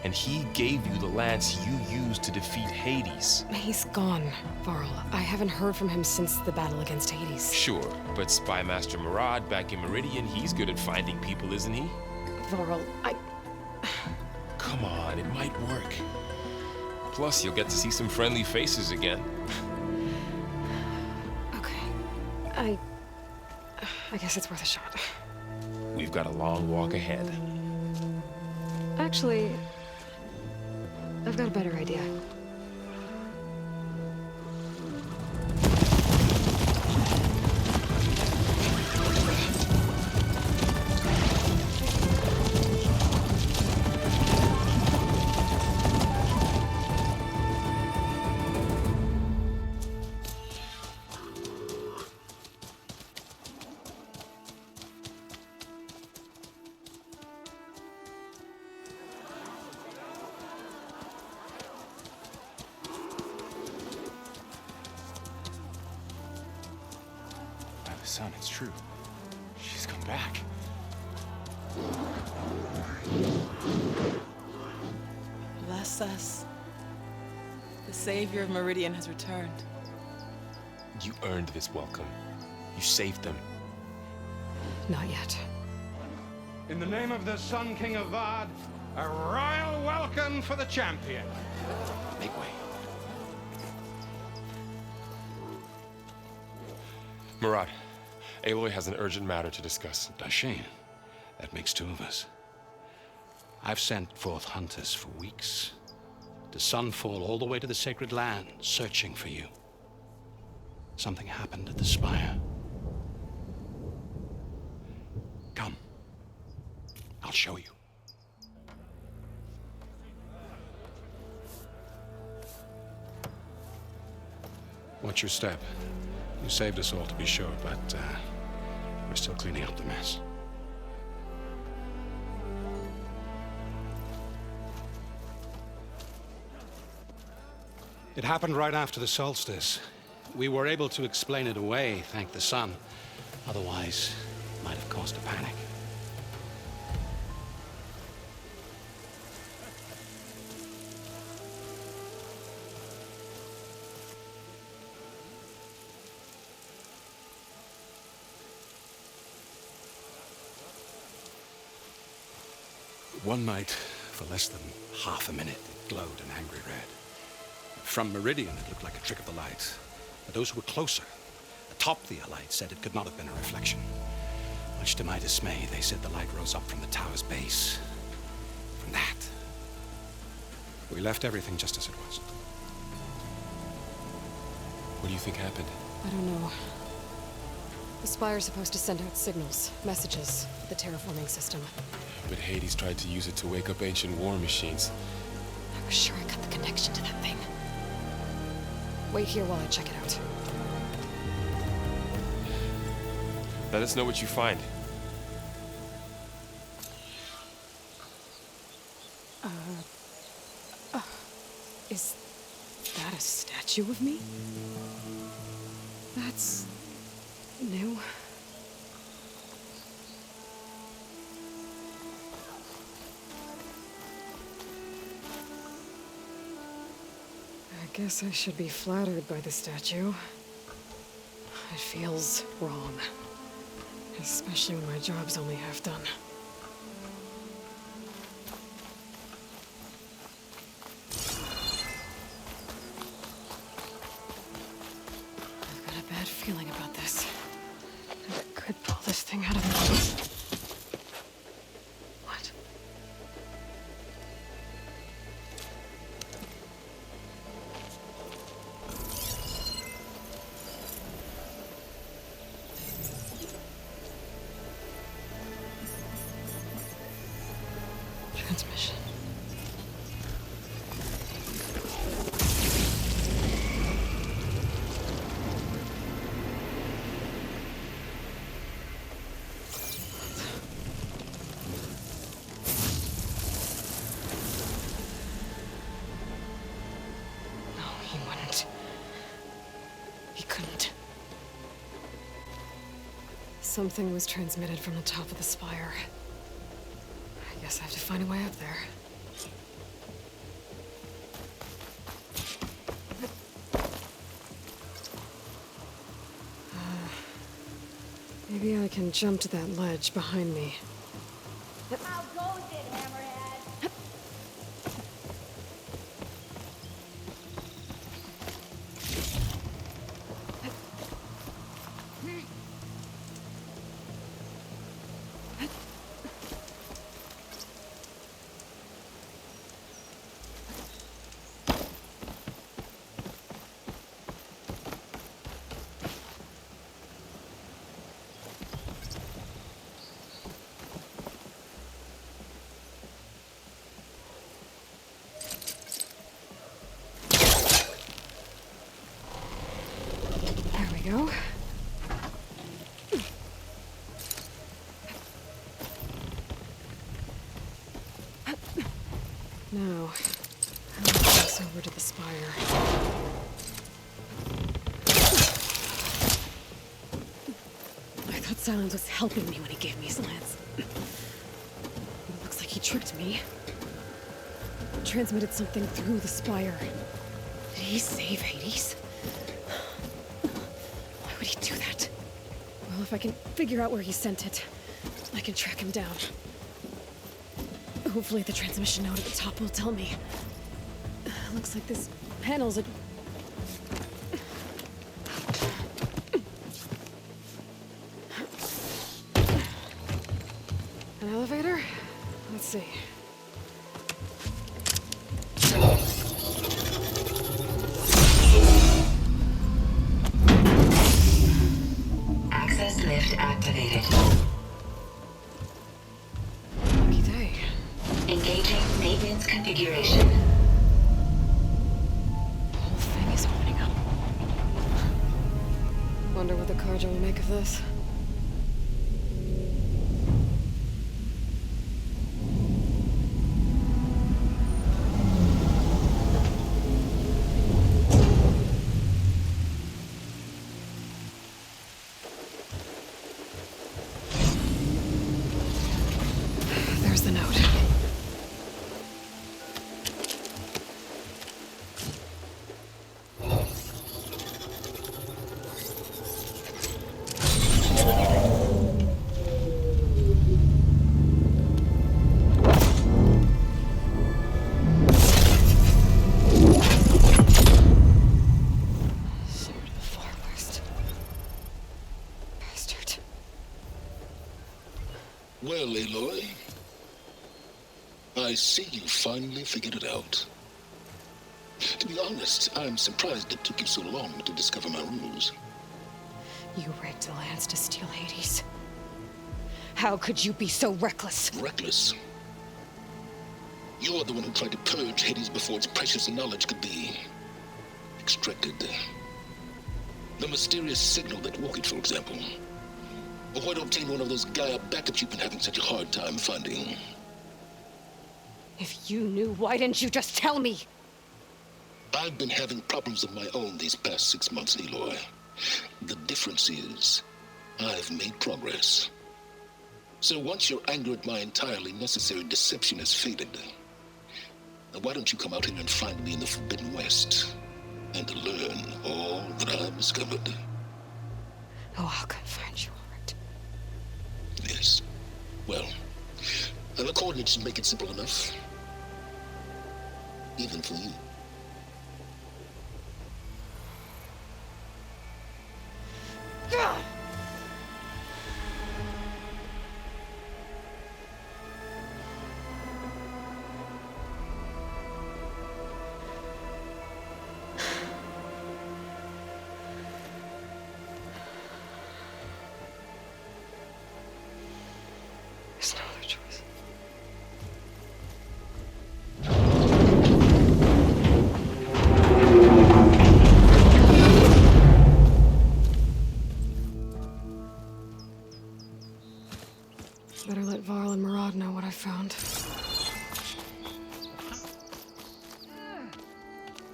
And he gave you the lance you used to defeat Hades. He's gone, Varl. I haven't heard from him since the battle against Hades. Sure, but Spy Master Murad back in Meridian, he's good at finding people, isn't he? Varl, Come on, it might work. Plus, you'll get to see some friendly faces again. Okay. I guess it's worth a shot. We've got a long walk ahead. Actually, I've got a better idea. Son, it's true. She's come back. Bless us. The savior of Meridian has returned. You earned this welcome. You saved them. Not yet. In the name of the Sun King of Vard, a royal welcome for the champion. Make way. Murad, Aloy has an urgent matter to discuss. Dashane, that makes two of us. I've sent forth hunters for weeks, to sunfall all the way to the sacred land, searching for you. Something happened at the spire. Come. I'll show you. Watch your step. You saved us all, to be sure, but we're still cleaning up the mess. It happened right after the solstice. We were able to explain it away, thank the sun. Otherwise, it might have caused a panic. One night, for less than half a minute, it glowed an angry red. From Meridian, it looked like a trick of the light. But those who were closer, atop the light, said it could not have been a reflection. Much to my dismay, they said the light rose up from the tower's base. From that. We left everything just as it was. What do you think happened? I don't know. The Spire's supposed to send out signals, messages, the terraforming system. But Hades tried to use it to wake up ancient war machines. I was sure I got the connection to that thing. Wait here while I check it out. Let us know what you find. Is that a statue of me? That's new. I guess I should be flattered by the statue. It feels wrong. Especially when my job's only half done. I've got a bad feeling about this. I could pull this thing out of me. What? Transmission. No, he wouldn't. He couldn't. Something was transmitted from the top of the spire. I guess I have to find a way up there. Maybe I can jump to that ledge behind me. How goes it, Hammerhead? There we go. Now, how do I cross over to the spire? I thought Silence was helping me when he gave me slants. It looks like he tricked me. Transmitted something through the spire. Did he save Hades? Why would he do that? Well, if I can figure out where he sent it, I can track him down. Hopefully the transmission node at the top will tell me. Looks like this panel's a... An elevator? Let's see. Access lift activated. Lucky day. Engaging maintenance configuration. The whole thing is opening up. Wonder what the Carja will make of this. There's the note. Sword of the Far West. Bastard. Well, Aloy, I see you finally figured it out. To be honest, I'm surprised it took you so long to discover my rules. You rigged the lands to steal Hades. How could you be so reckless? Reckless? You're the one who tried to purge Hades before its precious knowledge could be extracted. The mysterious signal that woke it, for example. Or why to obtain one of those Gaia backups you've been having such a hard time finding. If you knew, why didn't you just tell me? I've been having problems of my own these past 6 months, Aloy. The difference is, I've made progress. So once your anger at my entirely necessary deception has faded, why don't you come out here and find me in the Forbidden West and learn all that I've discovered? Oh, I'll come find you, all right. Yes. Well, and the coordinates should make it simple enough. Even for you. There's no other choice. Better let Varl and Murad know what I found.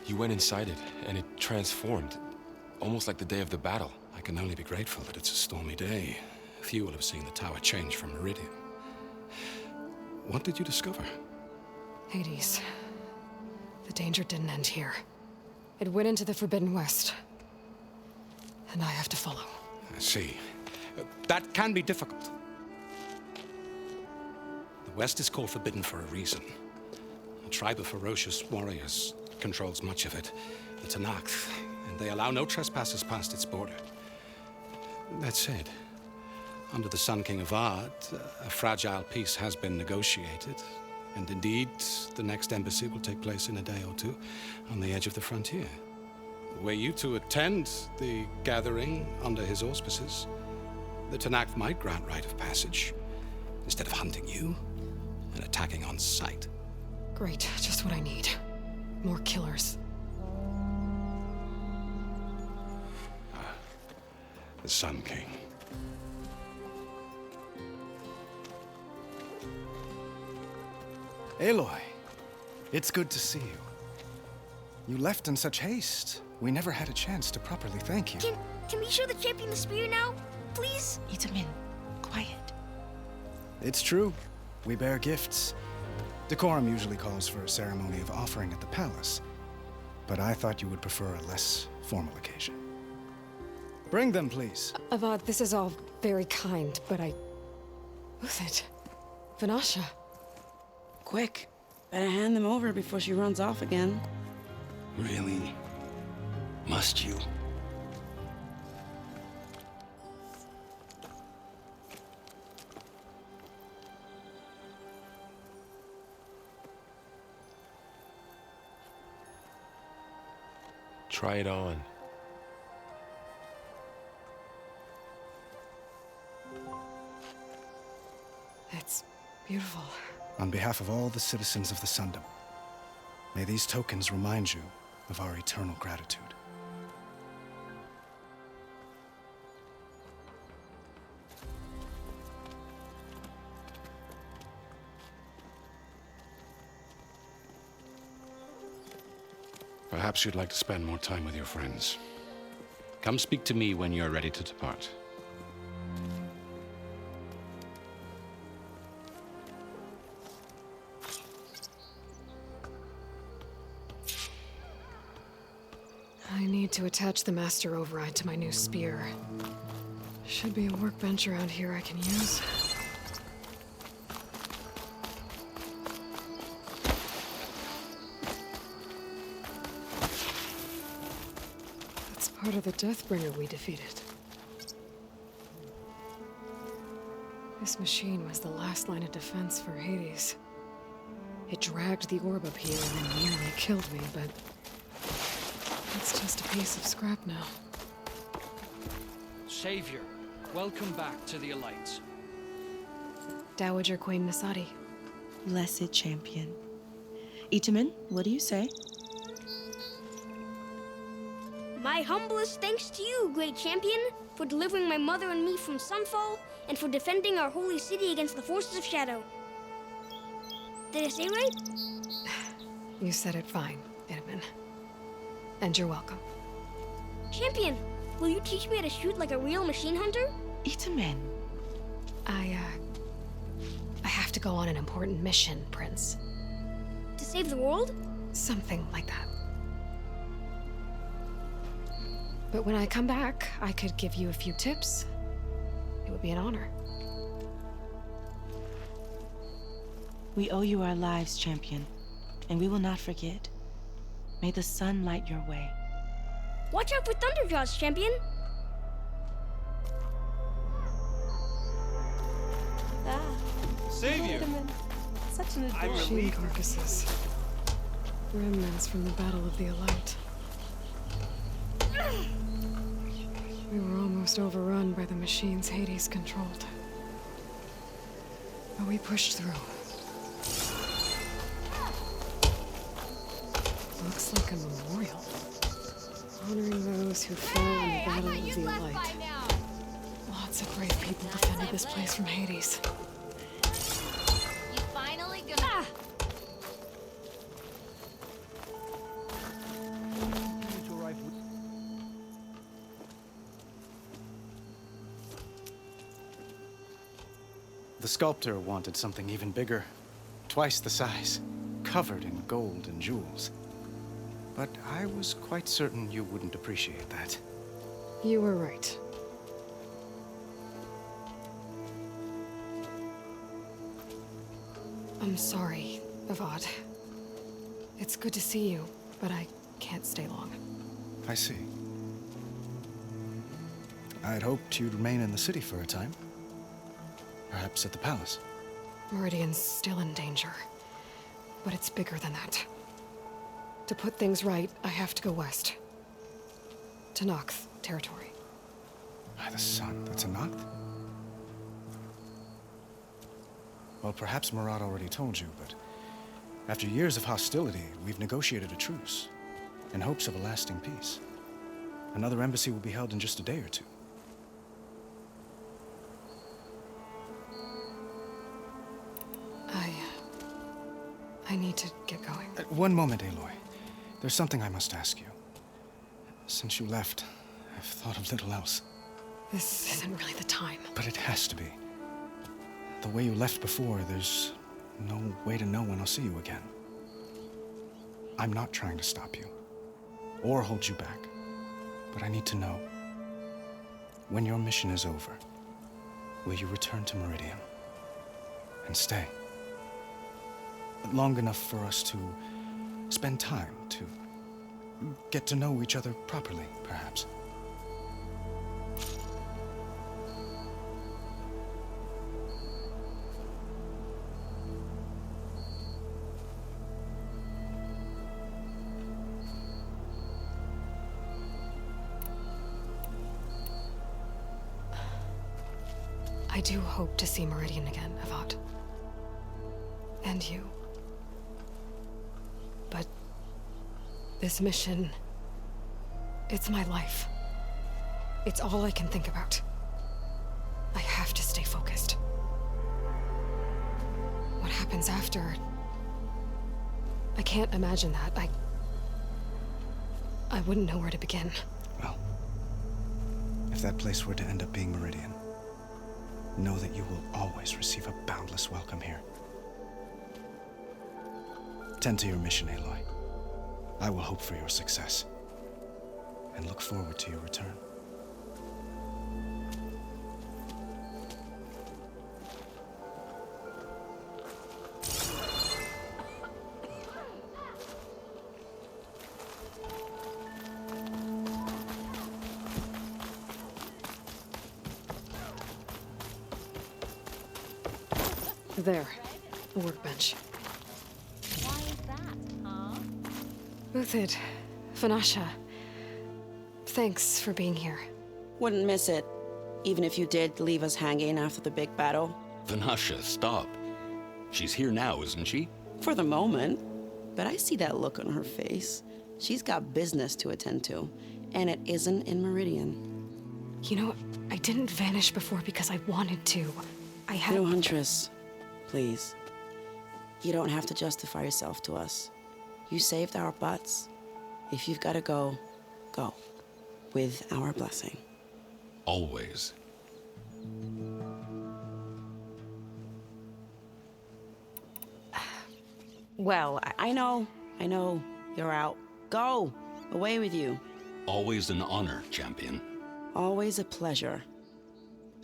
You went inside it, and it transformed. Almost like the day of the battle. I can only be grateful that it's a stormy day. Few will have seen the tower change from Meridian. What did you discover? Hades. The danger didn't end here. It went into the Forbidden West. And I have to follow. I see. That can be difficult. The West is called Forbidden for a reason. A tribe of ferocious warriors controls much of it. The Tenakth, and they allow no trespassers past its border. That said, under the Sun King of Ard, a fragile peace has been negotiated. And indeed, the next embassy will take place in a day or two on the edge of the frontier. Were you to attend the gathering under his auspices, the Tenakth might grant right of passage, instead of hunting you and attacking on sight. Great, just what I need. More killers. The Sun King. Aloy, it's good to see you. You left in such haste. We never had a chance to properly thank you. Can we show the champion the spear now? Please? Itamin, quiet. It's true. We bear gifts. Decorum usually calls for a ceremony of offering at the palace, but I thought you would prefer a less formal occasion. Bring them, please. Avad, this is all very kind, but Who's it? Vanasha. Quick. Better hand them over before she runs off again. Really? Must you? Try it on. It's beautiful. On behalf of all the citizens of the Sundom, may these tokens remind you of our eternal gratitude. Perhaps you'd like to spend more time with your friends. Come speak to me when you're ready to depart. I need to attach the master override to my new spear. Should be a workbench around here I can use. That's part of the Deathbringer we defeated. This machine was the last line of defense for Hades. It dragged the orb up here and then nearly killed me, but it's just a piece of scrap now. Savior, welcome back to the Alliance. Dowager Queen Nasadi. Blessed champion. Itamin, what do you say? My humblest thanks to you, great champion, for delivering my mother and me from Sunfall, and for defending our holy city against the forces of Shadow. Did I say right? You said it fine, Edmund. And you're welcome. Champion, will you teach me how to shoot like a real machine hunter? Itamen. I have to go on an important mission, Prince. To save the world? Something like that. But when I come back, I could give you a few tips. It would be an honor. We owe you our lives, Champion, and we will not forget. May the sun light your way. Watch out for Thunderjaws, Champion! Savior! Such an I'm Machine relieved. carcasses. Remnants from the Battle of the Elite. We were almost overrun by the machines Hades controlled. But we pushed through. Looks like a memorial. Honoring those who fell in the Battle of the Elite. Lots of brave people defended this place from Hades. You finally gonna... The sculptor wanted something even bigger, twice the size, covered in gold and jewels. But I was quite certain you wouldn't appreciate that. You were right. I'm sorry, Avad. It's good to see you, but I can't stay long. I see. I'd hoped you'd remain in the city for a time. Perhaps at the palace. Meridian's still in danger, but it's bigger than that. To put things right, I have to go west. To Nox territory. By the sun, that's a Noct? Well, perhaps Murad already told you, but after years of hostility, we've negotiated a truce in hopes of a lasting peace. Another embassy will be held in just a day or two. I need to get going. One moment, Aloy. There's something I must ask you. Since you left, I've thought of little else. This isn't really the time. But it has to be. The way you left before, there's no way to know when I'll see you again. I'm not trying to stop you, or hold you back. But I need to know, when your mission is over, will you return to Meridian and stay? Long enough for us to spend time, to get to know each other properly, perhaps. I do hope to see Meridian again, Avad. And you. But this mission, it's my life. It's all I can think about. I have to stay focused. What happens after? I can't imagine that. I wouldn't know where to begin. Well, if that place were to end up being Meridian, know that you will always receive a boundless welcome here. Tend to your mission, Aloy. I will hope for your success, and look forward to your return. There, the workbench. Why is that, huh? Uthid, Vanasha, thanks for being here. Wouldn't miss it, even if you did leave us hanging after the big battle. Vanasha, stop. She's here now, isn't she? For the moment. But I see that look on her face. She's got business to attend to, and it isn't in Meridian. You know, I didn't vanish before because I wanted to. I had... No, Huntress. Please. You don't have to justify yourself to us. You saved our butts. If you've got to go, go. With our blessing. Always. Well, I know. You're out. Go! Away with you. Always an honor, champion. Always a pleasure.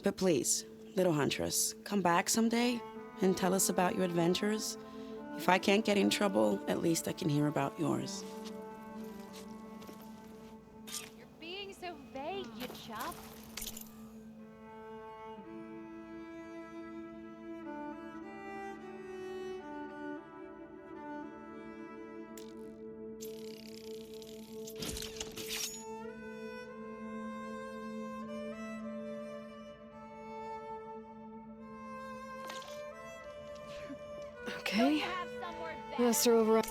But please, little huntress, come back someday and tell us about your adventures. If I can't get in trouble, at least I can hear about yours. You're being so vague, you chop. Okay. Master over.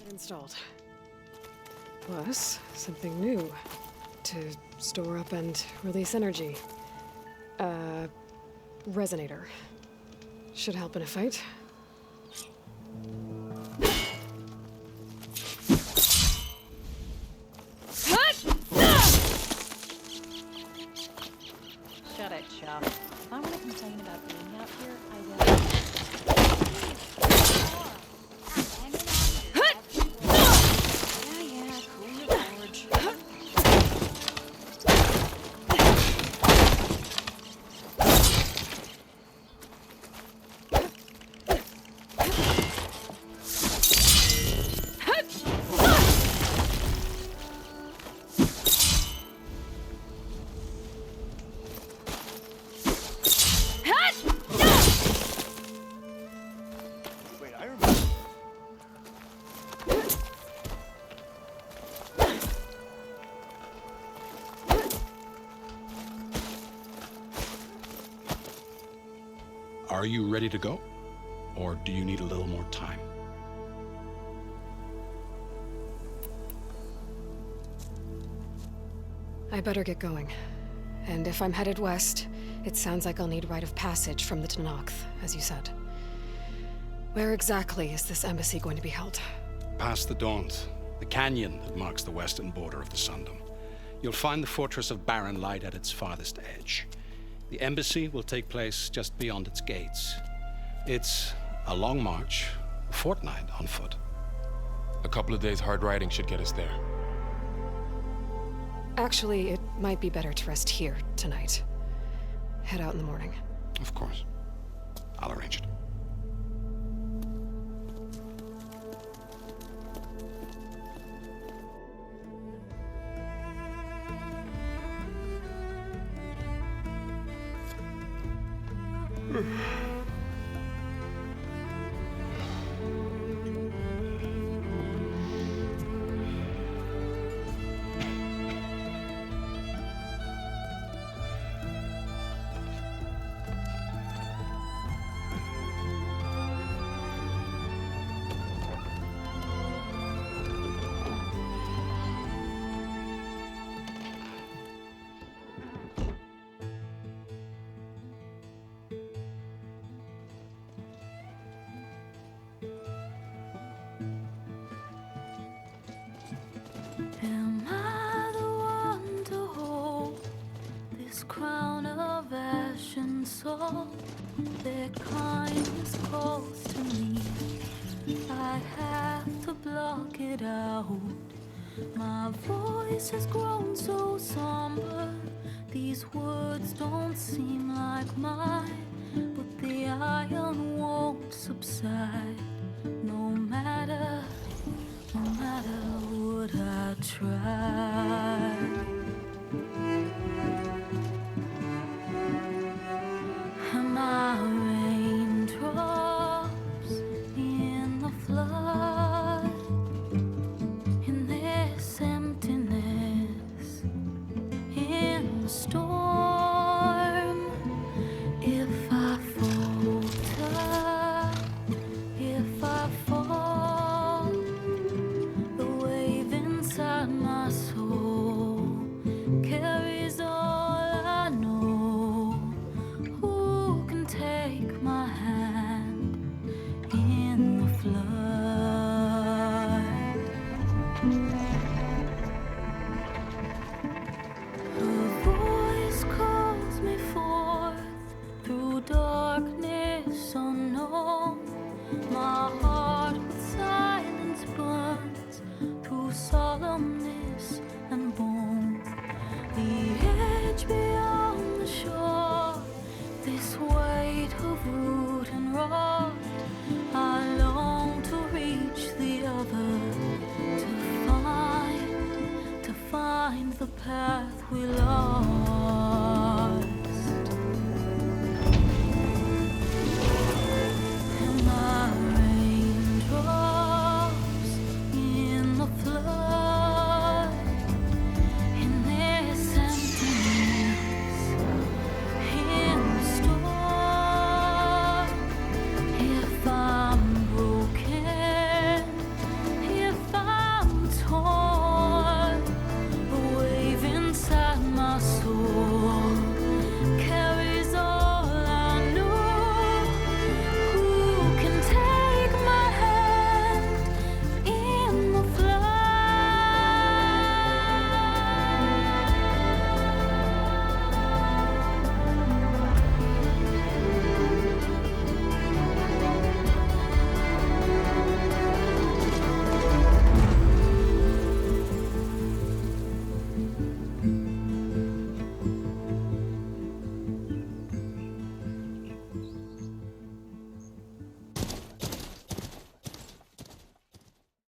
Installed. Plus, something new. To store up and release energy. Resonator. Should help in a fight. Shut it, Chop. If I want to complain about being out here, I will. Yeah, cool your gorge. Are you ready to go? Or do you need a little more time? I better get going. And if I'm headed west, it sounds like I'll need rite of passage from the Tenakth, as you said. Where exactly is this embassy going to be held? Past the Daunt, the canyon that marks the western border of the Sundom. You'll find the fortress of Barren Light at its farthest edge. The embassy will take place just beyond its gates. It's a long march, a fortnight on foot. A couple of days hard riding should get us there. Actually, it might be better to rest here tonight. Head out in the morning. Of course. I'll arrange it. Am I the one to hold this crown of ash and salt? Their kindness calls to me. I have to block it out. My voice has grown so somber. These words don't seem like mine, but the iron won't subside. No matter what I try.